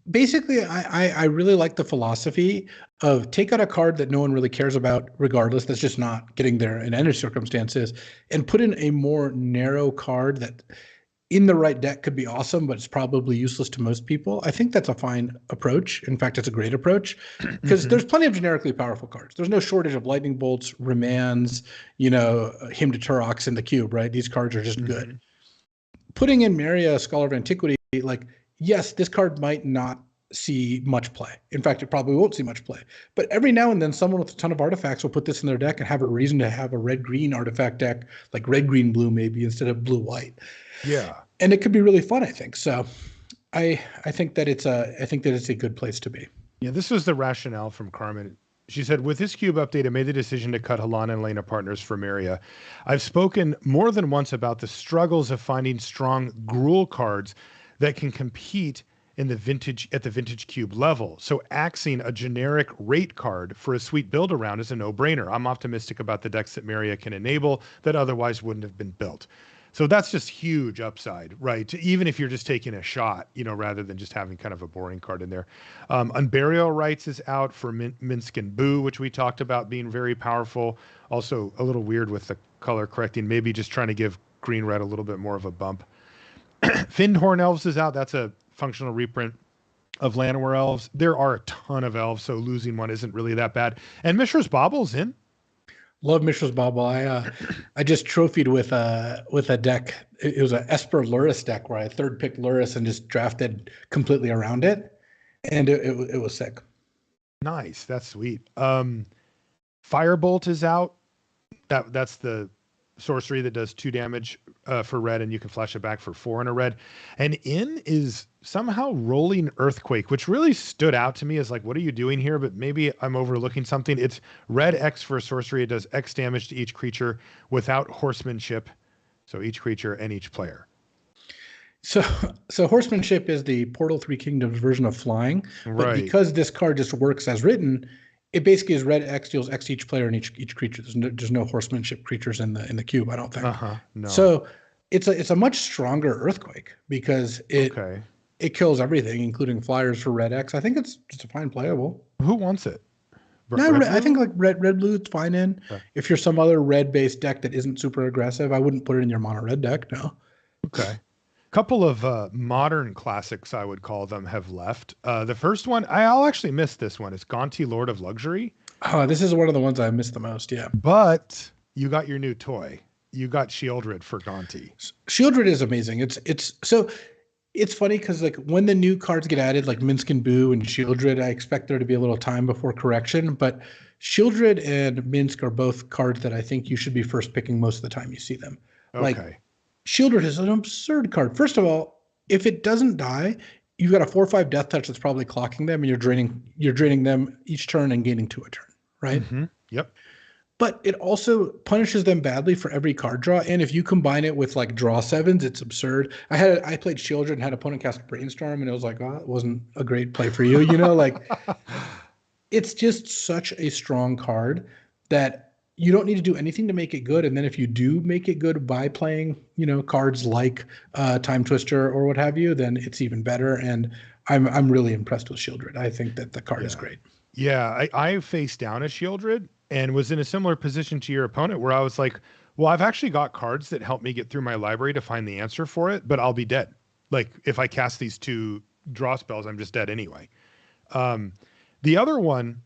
Basically, I really like the philosophy of take out a card that no one really cares about, regardless, that's just not getting there in any circumstances, and put in a more narrow card that in the right deck could be awesome, but it's probably useless to most people. I think that's a fine approach. In fact, it's a great approach because there's plenty of generically powerful cards. There's no shortage of Lightning Bolts, Remands, Hymn to Turok in the cube, right? These cards are just good. Putting in Maria, Scholar of Antiquity, yes, this card might not see much play. In fact, it probably won't see much play. But every now and then, someone with a ton of artifacts will put this in their deck and have a reason to have a red-green artifact deck, like red-green-blue maybe instead of blue-white.
Yeah,
and it could be really fun. I think so. I think that it's a good place to be.
Yeah, this was the rationale from Carmen. She said, with this cube update, I made the decision to cut Helana and Elena Partners for Maria. I've spoken more than once about the struggles of finding strong Gruul cards that can compete at the vintage cube level. So axing a generic rate card for a sweet build around is a no-brainer. I'm optimistic about the decks that Maria can enable that otherwise wouldn't have been built. So that's just huge upside, right? Even if you're just taking a shot, rather than just having kind of a boring card in there. Unburial Rites is out for Minsk and Boo, which we talked about being very powerful. Also a little weird with the color correcting, maybe just trying to give green-red a little bit more of a bump. Fyndhorn Elves is out. That's a functional reprint of Llanowar Elves. There are a ton of elves, so losing one isn't really that bad. And Mishra's Bobble's in.
Love Mishra's Bauble. I just trophied with a deck. It was an Esper Luris deck where I third picked Luris and just drafted completely around it, and it was sick.
Nice, that's sweet. Firebolt is out. That's the sorcery that does 2 damage for red, and you can flash it back for 4 in a red. And in is somehow Rolling Earthquake, which really stood out to me as like, what are you doing here? But maybe I'm overlooking something. It's red X for a sorcery. It does X damage to each creature without horsemanship. So each creature and each player.
So horsemanship is the Portal 3 Kingdoms version of flying, but
Right.
because this card just works as written, it basically is red X deals X to each player and each creature. There's no horsemanship creatures in the cube, I don't think.
No.
So it's a much stronger earthquake because it kills everything, including flyers for red X. I think it's just a fine playable.
Who wants it?
No, I think like red blue it's fine in.
Okay.
If you're some other red based deck that isn't super aggressive, I wouldn't put it in your mono red deck. No.
Okay. Couple of modern classics, I would call them, have left. The first one, I'll actually miss this one. It's Gonti, Lord of Luxury.
Oh, this is one of the ones I missed the most. Yeah.
But you got your new toy. You got Shieldred for Gonti.
Shieldred is amazing. It's funny because like when the new cards get added, like Minsk and Boo and Shieldred, I expect there to be a little time before correction. But Shieldred and Minsk are both cards that I think you should be first picking most of the time you see them.
Okay.
Like Shieldred is an absurd card. First of all, if it doesn't die, you've got a 4/5 death touch that's probably clocking them, and you're draining them each turn and gaining 2 a turn, right?
Mm-hmm. Yep.
But it also punishes them badly for every card draw. And if you combine it with like draw 7s, it's absurd. I played Shieldred and had opponent cast Brainstorm, and it was like, oh, it wasn't a great play for you. You know, like it's just such a strong card that you don't need to do anything to make it good. And then if you do make it good by playing, cards like Time Twister or what have you, then it's even better. And I'm really impressed with Shieldred. I think that the card is great.
Yeah, I faced down a Shieldred and was in a similar position to your opponent where I was like, well, I've actually got cards that help me get through my library to find the answer for it, but I'll be dead. Like if I cast these 2 draw spells, I'm just dead anyway. The other one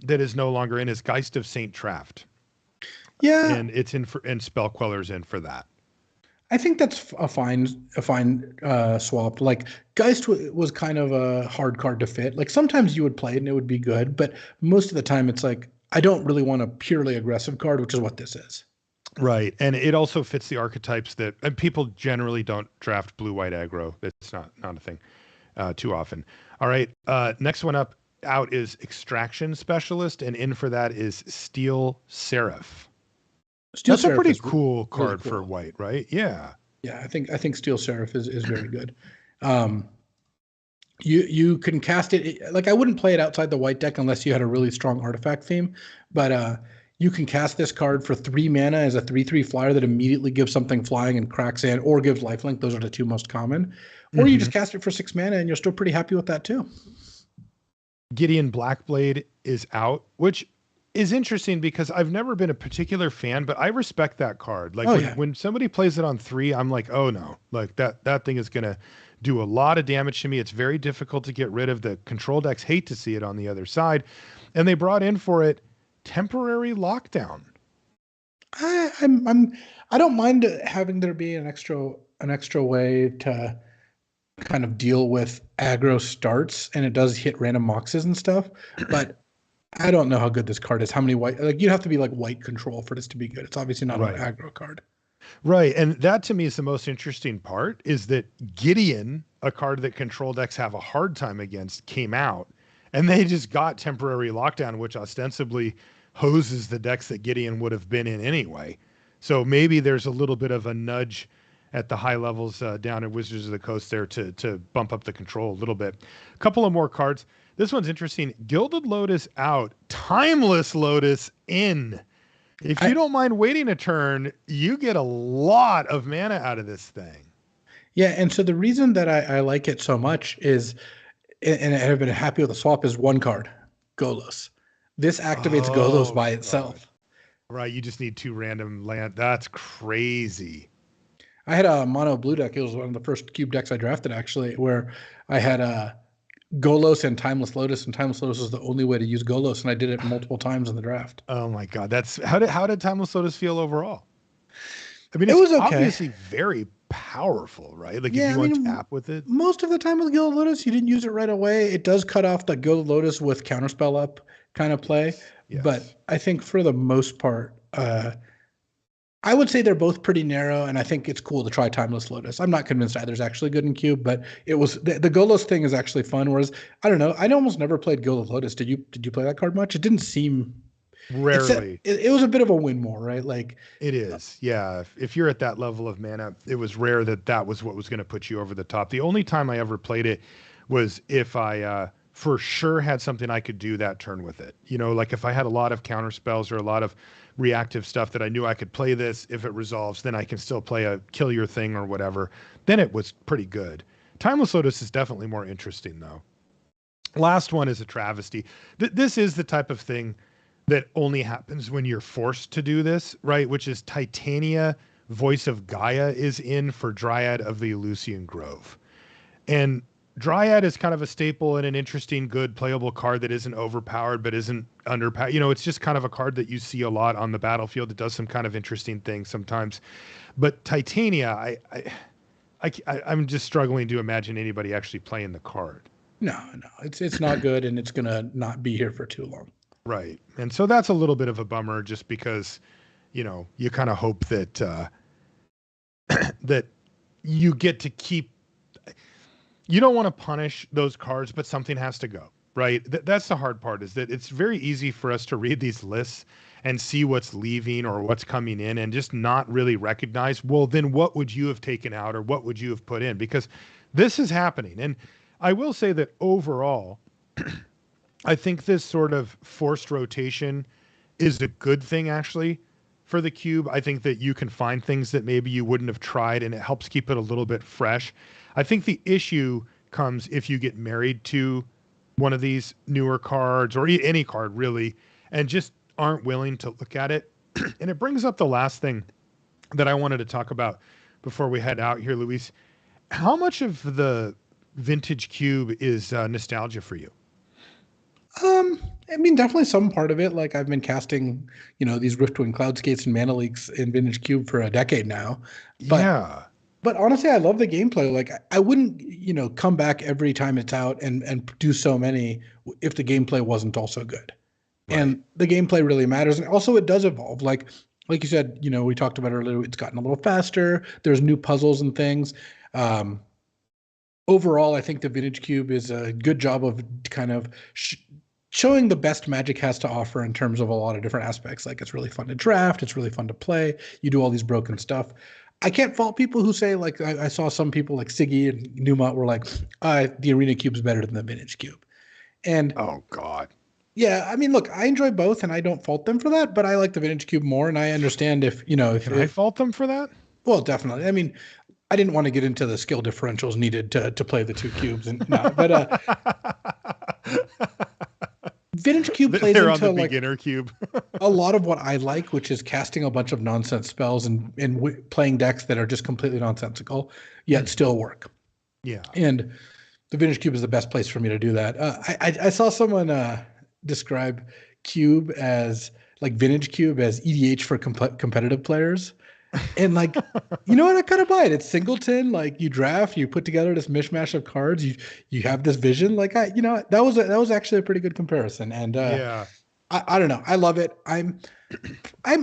that is no longer in is Geist of Saint Traft.
Yeah.
And it's in and Spell Queller's in for that.
I think that's a fine swap. Like Geist was kind of a hard card to fit. Like sometimes you would play it and it would be good, but most of the time it's like, I don't really want a purely aggressive card, which is what this is.
Right. And it also fits the archetypes that and people generally don't draft blue-white aggro. That's not a thing too often. All right. Next one out is Extraction Specialist, and in for that is Steel Seraph. That's a pretty cool card for white, right? Yeah.
Yeah, I think Steel Seraph is very good. You can cast it like I wouldn't play it outside the white deck unless you had a really strong artifact theme, but you can cast this card for 3 mana as a 3/3 flyer that immediately gives something flying and cracks in, or gives lifelink. Those are the 2 most common. Or you just cast it for 6 mana and you're still pretty happy with that too.
Gideon Blackblade is out, which is interesting because I've never been a particular fan, but I respect that card. Like when somebody plays it on 3, I'm like, oh no, like that thing is going to do a lot of damage to me. It's very difficult to get rid of. The control decks hate to see it on the other side. And they brought in for it Temporary Lockdown.
I don't mind having there be an extra way to kind of deal with aggro starts, and it does hit random moxes and stuff, but I don't know how good this card is. How many white, like you'd have to be like white control for this to be good. It's obviously not an aggro card.
Right. And that to me is the most interesting part, is that Gideon, a card that control decks have a hard time against, came out and they just got Temporary Lockdown, which ostensibly hoses the decks that Gideon would have been in anyway. So maybe there's a little bit of a nudge at the high levels down at Wizards of the Coast there to bump up the control a little bit. A couple of more cards. This one's interesting. Gilded Lotus out, Timeless Lotus in. If you don't mind waiting a turn, you get a lot of mana out of this thing.
Yeah, and so the reason that I like it so much is, and I've been happy with the swap, is 1 card, Golos. This activates Golos by itself.
Right, you just need 2 random land. That's crazy.
I had a mono blue deck. It was one of the first cube decks I drafted, actually, where I had Golos and Timeless Lotus, and Timeless Lotus was the only way to use Golos, and I did it multiple times in the draft.
Oh my God, that's how did Timeless Lotus feel overall? I mean,
it was okay.
Obviously very powerful, right? Like if you untap with it.
Most of the time with Gilded Lotus, you didn't use it right away. It does cut off the Gilded Lotus with Counterspell up kind of play, but I think for the most part, I would say they're both pretty narrow, and I think it's cool to try Timeless Lotus. I'm not convinced either's actually good in Cube, but it was the Golos thing is actually fun. Whereas I don't know, I almost never played Golos Lotus. Did you? Did you play that card much? It didn't seem.
Rarely.
It was a bit of a win more, right? Like
It is. Yeah. If you're at that level of mana, it was rare that that was what was going to put you over the top. The only time I ever played it was if I for sure had something I could do that turn with it. You know, like if I had a lot of counter spells or a lot of reactive stuff that I knew I could play this, if it resolves, then I can still play a kill your thing or whatever. Then it was pretty good. Timeless Lotus is definitely more interesting though. Last one is a travesty. This is the type of thing that only happens when you're forced to do this, right? Which is Titania, Voice of Gaia, is in for Dryad of the Eleusinian Grove. And Dryad is kind of a staple and an interesting, good, playable card that isn't overpowered but isn't underpowered. You know, it's just kind of a card that you see a lot on the battlefield. It does some kind of interesting things sometimes. But Titania, I'm just struggling to imagine anybody actually playing the card.
no, it's not good, and it's gonna not be here for too long.
Right. And so that's a little bit of a bummer just because, you know, you kind of hope that that you get to keep, you don't want to punish those cards, but something has to go, right? That's the hard part, is that it's very easy for us to read these lists and see what's leaving or what's coming in and just not really recognize, well, then what would you have taken out or what would you have put in? Because this is happening. And I will say that overall, I think this sort of forced rotation is a good thing, actually, for the cube. I think that you can find things that maybe you wouldn't have tried, and it helps keep it a little bit fresh. I think the issue comes if you get married to one of these newer cards or any card, really, and just aren't willing to look at it. And it brings up the last thing that I wanted to talk about before we head out here, Luis. How much of the vintage cube is nostalgia for you?
I mean, definitely some part of it. Like I've been casting, these Riftwing Cloudskates and Mana Leaks in Vintage Cube for a decade now. But,
Yeah.
But honestly, I love the gameplay. Like I wouldn't, come back every time it's out and do so many if the gameplay wasn't also good. Right. And the gameplay really matters. And also it does evolve. Like you said, we talked about earlier, it's gotten a little faster. There's new puzzles and things. Overall, I think the Vintage Cube is a good job of kind of showing the best Magic has to offer in terms of a lot of different aspects. Like it's really fun to draft. It's really fun to play. You do all these broken stuff. I can't fault people who say, like, I saw some people like Siggy and Newmont were like, the Arena Cube's better than the Vintage Cube. And
oh, God.
Yeah, I mean, look, I enjoy both and I don't fault them for that, but I like the Vintage Cube more. And I understand if Can
I fault them for that?
Well, definitely. I mean, I didn't want to get into the skill differentials needed to play the two cubes, and but Vintage Cube plays
They're
into
on the beginner cube.
a lot of what I like, which is casting a bunch of nonsense spells and playing decks that are just completely nonsensical, yet still work.
Yeah.
And the Vintage Cube is the best place for me to do that. I saw someone describe Cube as like Vintage Cube as EDH for competitive players. And like, you know what? I kind of buy it. It's singleton. Like you draft, you put together this mishmash of cards. You have this vision. Like that was actually a pretty good comparison. And
yeah,
I don't know. I love it. I'm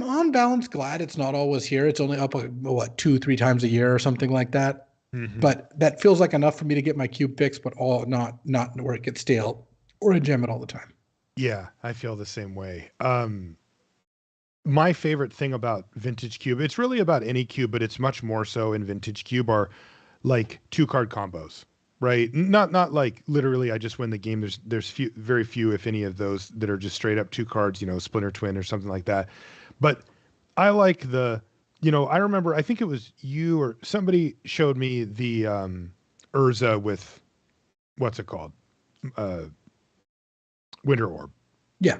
on balance glad it's not always here. It's only up 2-3 times a year or something like that. Mm-hmm. But that feels like enough for me to get my cube fix, but all not where it gets stale or I jam it all the time.
Yeah, I feel the same way. My favorite thing about Vintage Cube, it's really about any cube, but it's much more so in Vintage Cube, are like 2-card combos, right? Not like literally I just win the game. There's very few, if any, of those that are just straight up 2 cards, Splinter Twin or something like that. But I like I remember, I think it was you or somebody showed me the Urza with, what's it called? Winter Orb.
Yeah.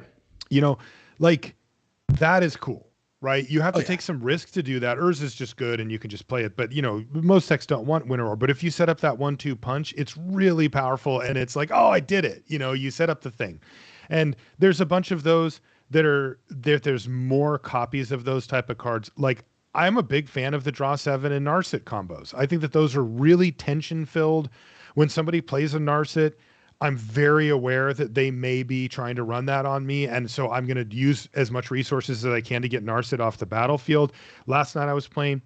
That is cool, right? You have to take some risk to do that. Urza is just good and you can just play it. But, most decks don't want Winter Orb. But if you set up that 1-2 punch, it's really powerful. And it's like, oh, I did it. You set up the thing. And there's a bunch of those that are there. There's more copies of those type of cards. Like I'm a big fan of the Draw 7 and Narset combos. I think that those are really tension filled. When somebody plays a Narset, I'm very aware that they may be trying to run that on me. And so I'm going to use as much resources as I can to get Narset off the battlefield. Last night I was playing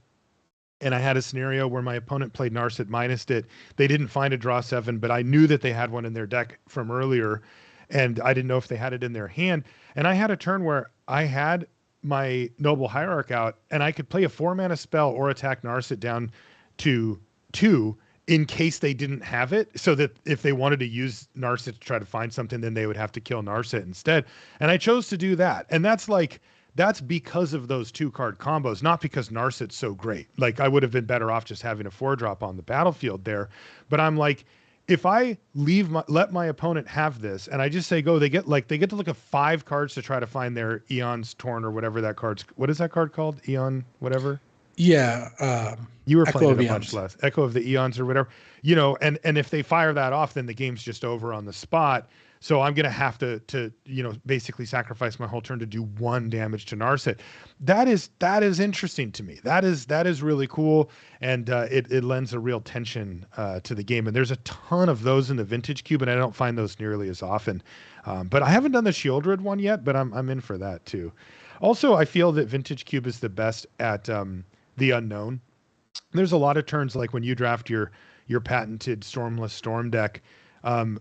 and I had a scenario where my opponent played Narset minused it. They didn't find a draw 7, but I knew that they had one in their deck from earlier. And I didn't know if they had it in their hand. And I had a turn where I had my Noble Hierarch out and I could play a 4-mana spell or attack Narset down to 2 in case they didn't have it, so that if they wanted to use Narset to try to find something, then they would have to kill Narset instead. And I chose to do that. And that's because of those 2-card combos, not because Narset's so great. Like, I would have been better off just having a 4-drop on the battlefield there. But I'm like, if I let my opponent have this and I just say go, they get to look at 5 cards to try to find their Eon's Torn or whatever that card's, what is that card called? Eon, whatever.
Yeah.
You were playing it a bunch less. Echo of the Eons or whatever, and if they fire that off, then the game's just over on the spot. So I'm going to have to basically sacrifice my whole turn to do 1 damage to Narset. That is interesting to me. That is really cool. And it lends a real tension to the game. And there's a ton of those in the Vintage Cube, and I don't find those nearly as often. But I haven't done the Shieldred one yet, but I'm in for that too. Also, I feel that Vintage Cube is the best at the unknown. There's a lot of turns like when you draft your patented Stormless Storm deck,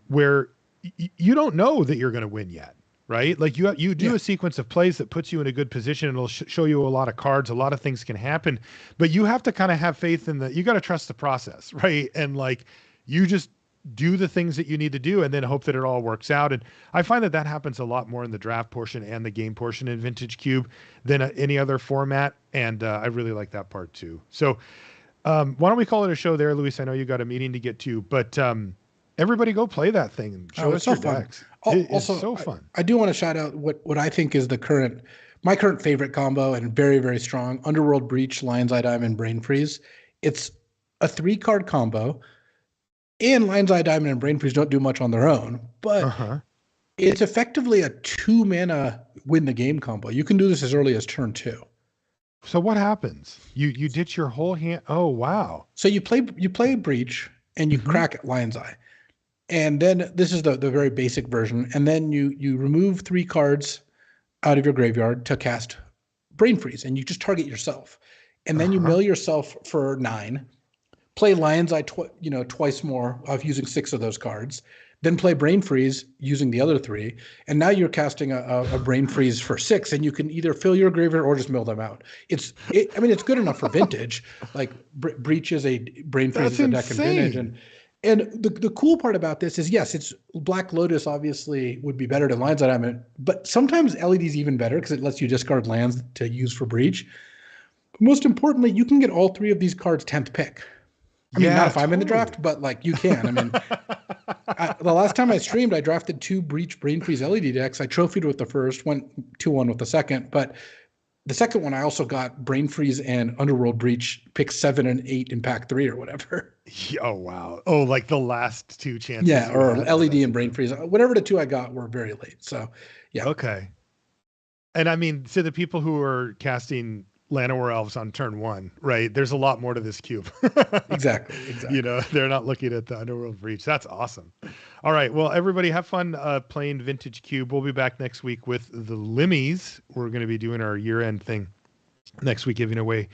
where you don't know that you're going to win yet, right? Like you do a sequence of plays that puts you in a good position and it'll show you a lot of cards. A lot of things can happen, but you have to kind of have faith in you got to trust the process, right? And like, you just do the things that you need to do and then hope that it all works out. And I find that happens a lot more in the draft portion and the game portion in Vintage Cube than any other format. And I really like that part too. So why don't we call it a show there, Luis? I know you got a meeting to get to, but everybody go play that thing and show us your decks. It's so fun.
I do want to shout out what I think is my current favorite combo and very, very strong: Underworld Breach, Lion's Eye Diamond, Brain Freeze. It's a 3-card combo. And Lion's Eye Diamond and Brain Freeze don't do much on their own, but it's effectively a 2-mana win the game combo. You can do this as early as turn 2.
So what happens? You ditch your whole hand. Oh, wow.
So you play Breach and you crack Lion's Eye. And then this is the very basic version. And then you remove 3 cards out of your graveyard to cast Brain Freeze, and you just target yourself. And then you mill yourself for 9. Play Lion's Eye twice more of using 6 of those cards, then play Brain Freeze using the other 3, and now you're casting a Brain Freeze for 6, and you can either fill your graveyard or just mill them out. It's good enough for Vintage. Like Breach is a Brain Freeze is a deck in Vintage, and the cool part about this is, yes, it's Black Lotus obviously would be better than Lion's Eye Diamond, but sometimes LED is even better because it lets you discard lands to use for Breach. Most importantly, you can get all 3 of these cards 10th pick. I mean, not if I'm in the draft, but like you can. I mean, the last time I streamed, I drafted 2 Breach Brain Freeze LED decks. I trophied with the first, went 2-1 with the second, but the second one I also got Brain Freeze and Underworld Breach, pick 7 and 8 in pack 3 or whatever.
Oh wow! Oh, like the last 2 chances.
Yeah, or LED and Brain Freeze. Whatever the 2 I got were very late. So, yeah.
Okay. And I mean, to the people who are casting Llanowar Elves on turn 1, right? There's a lot more to this cube.
Exactly.
They're not looking at the Underworld Breach. That's awesome. All right. Well, everybody have fun playing Vintage Cube. We'll be back next week with the Limmies. We're going to be doing our year-end thing next week, giving away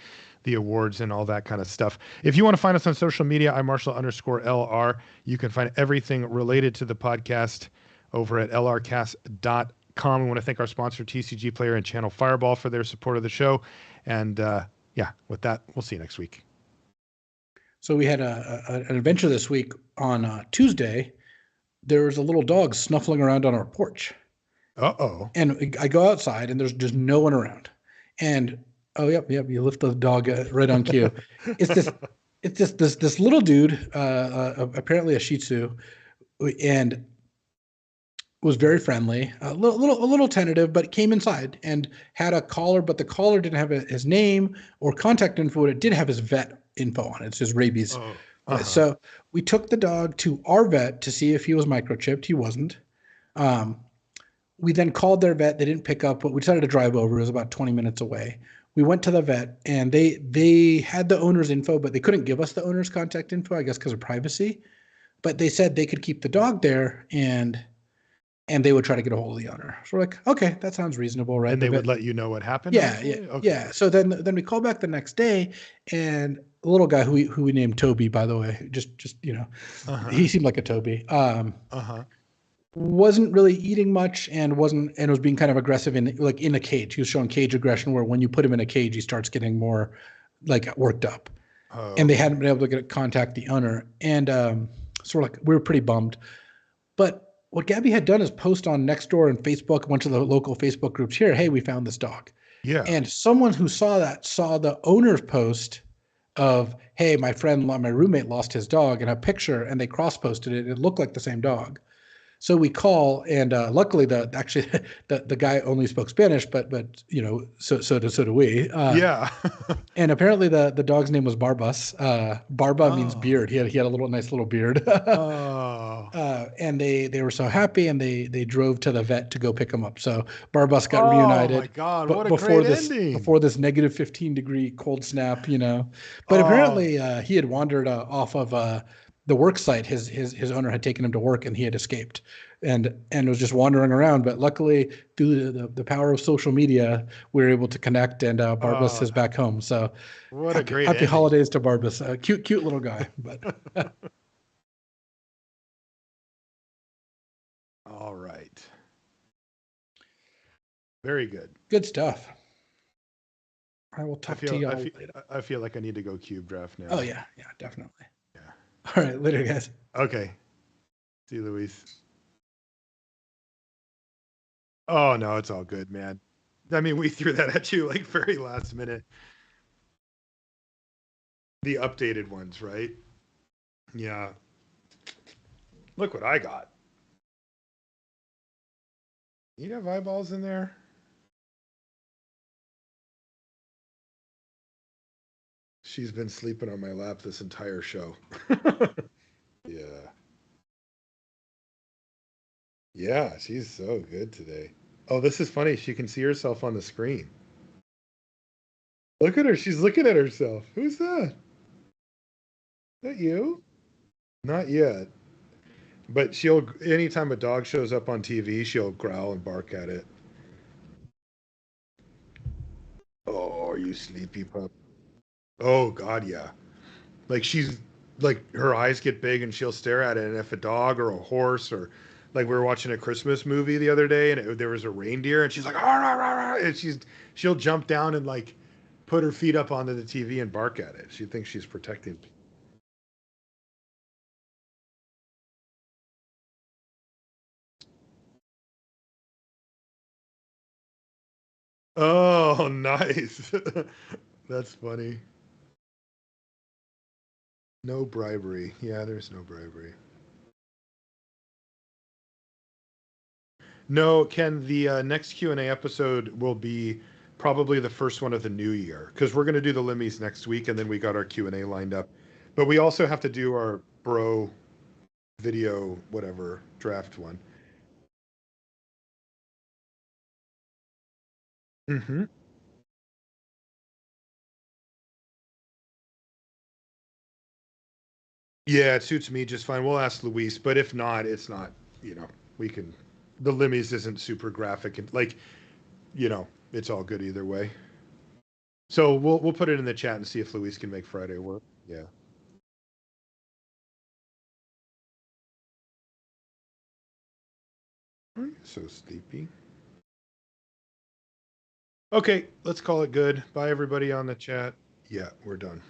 the awards and all that kind of stuff. If you want to find us on social media, I'm Marshall_LR. You can find everything related to the podcast over at lrcast.com. We want to thank our sponsor, TCG Player and Channel Fireball, for their support of the show. And with that, we'll see you next week.
So we had an adventure this week on Tuesday. There was a little dog snuffling around on our porch.
Uh-oh.
And I go outside, and there's just no one around. And yep, you lift the dog right on cue. It's this little dude, apparently a Shih Tzu, and was very friendly, a little tentative, but came inside and had a collar, but the collar didn't have his name or contact info. It did have his vet info on it. It's his rabies. So we took the dog to our vet to see if he was microchipped. He wasn't. We then called their vet. They didn't pick up, but we decided to drive over. It was about 20 minutes away. We went to the vet, and they had the owner's info, but they couldn't give us the owner's contact info, I guess because of privacy. but they said they could keep the dog there and they would try to get a hold of the owner. So we're like, okay, that sounds reasonable, right?
And they would let you know what happened.
Yeah,
Hopefully? Okay.
yeah. So then we call back the next day, and a little guy who we named Toby, by the way, just he seemed like a Toby. Wasn't really eating much and was being kind of aggressive in a cage. He was showing cage aggression, where when you put him in a cage, he starts getting more like worked up. And they hadn't been able to contact the owner, and so we were pretty bummed. But what Gabby had done is post on Nextdoor and Facebook, a bunch of the local Facebook groups here, hey, we found this dog.
Yeah.
And someone who saw that saw the owner's post of, hey, my roommate lost his dog, and a picture, and they cross-posted it. It looked like the same dog. So we call, and luckily the guy only spoke Spanish, but so do we.
Yeah.
And apparently the dog's name was Barbas. Barba means beard. He had a nice little beard. And they were so happy, and they drove to the vet to go pick him up. So Barbas got reunited. Oh my
God! What a great ending!
Before this negative 15-degree cold snap, But apparently he had wandered off of the work site. His owner had taken him to work, and he had escaped and was just wandering around. But luckily, through the power of social media, we were able to connect, and Barbas is back home. So
what a great
happy holidays to Barbas. Cute little guy. But
all right. Very good.
Good stuff. I will talk to y'all later.
I feel like I need to go cube draft now.
Oh yeah, definitely. Yeah. All right, later, guys.
Okay. See you, Luis. Oh no, it's all good, man. I mean, we threw that at you like very last minute. The updated ones, right? Yeah. Look what I got. You have eyeballs in there? She's been sleeping on my lap this entire show. Yeah. Yeah, she's so good today. Oh, this is funny. She can see herself on the screen. Look at her. She's looking at herself. Who's that? Is that you? Not yet. But anytime a dog shows up on TV, she'll growl and bark at it. Oh, are you sleepy, pup? Oh, God, yeah. Like her eyes get big and she'll stare at it. And if a dog or a horse, or like we were watching a Christmas movie the other day, and there was a reindeer, and she's like, "Arr, arr, arr," and she'll jump down and like put her feet up onto the TV and bark at it. She thinks she's protecting me. Oh, nice. That's funny. No bribery. Yeah, there's no bribery. No, Ken, the next Q&A episode will be probably the first one of the new year, because we're going to do the Limmies next week, and then we got our Q&A lined up. But we also have to do our bro video, whatever, draft one. Mm-hmm. Yeah, it suits me just fine. We'll ask Luis, but if not, it's not, we can, the Limmies isn't super graphic, and like, it's all good either way. So we'll put it in the chat and see if Luis can make Friday work. Yeah. Are you so sleepy? Okay, let's call it good. Bye, everybody on the chat. Yeah, we're done.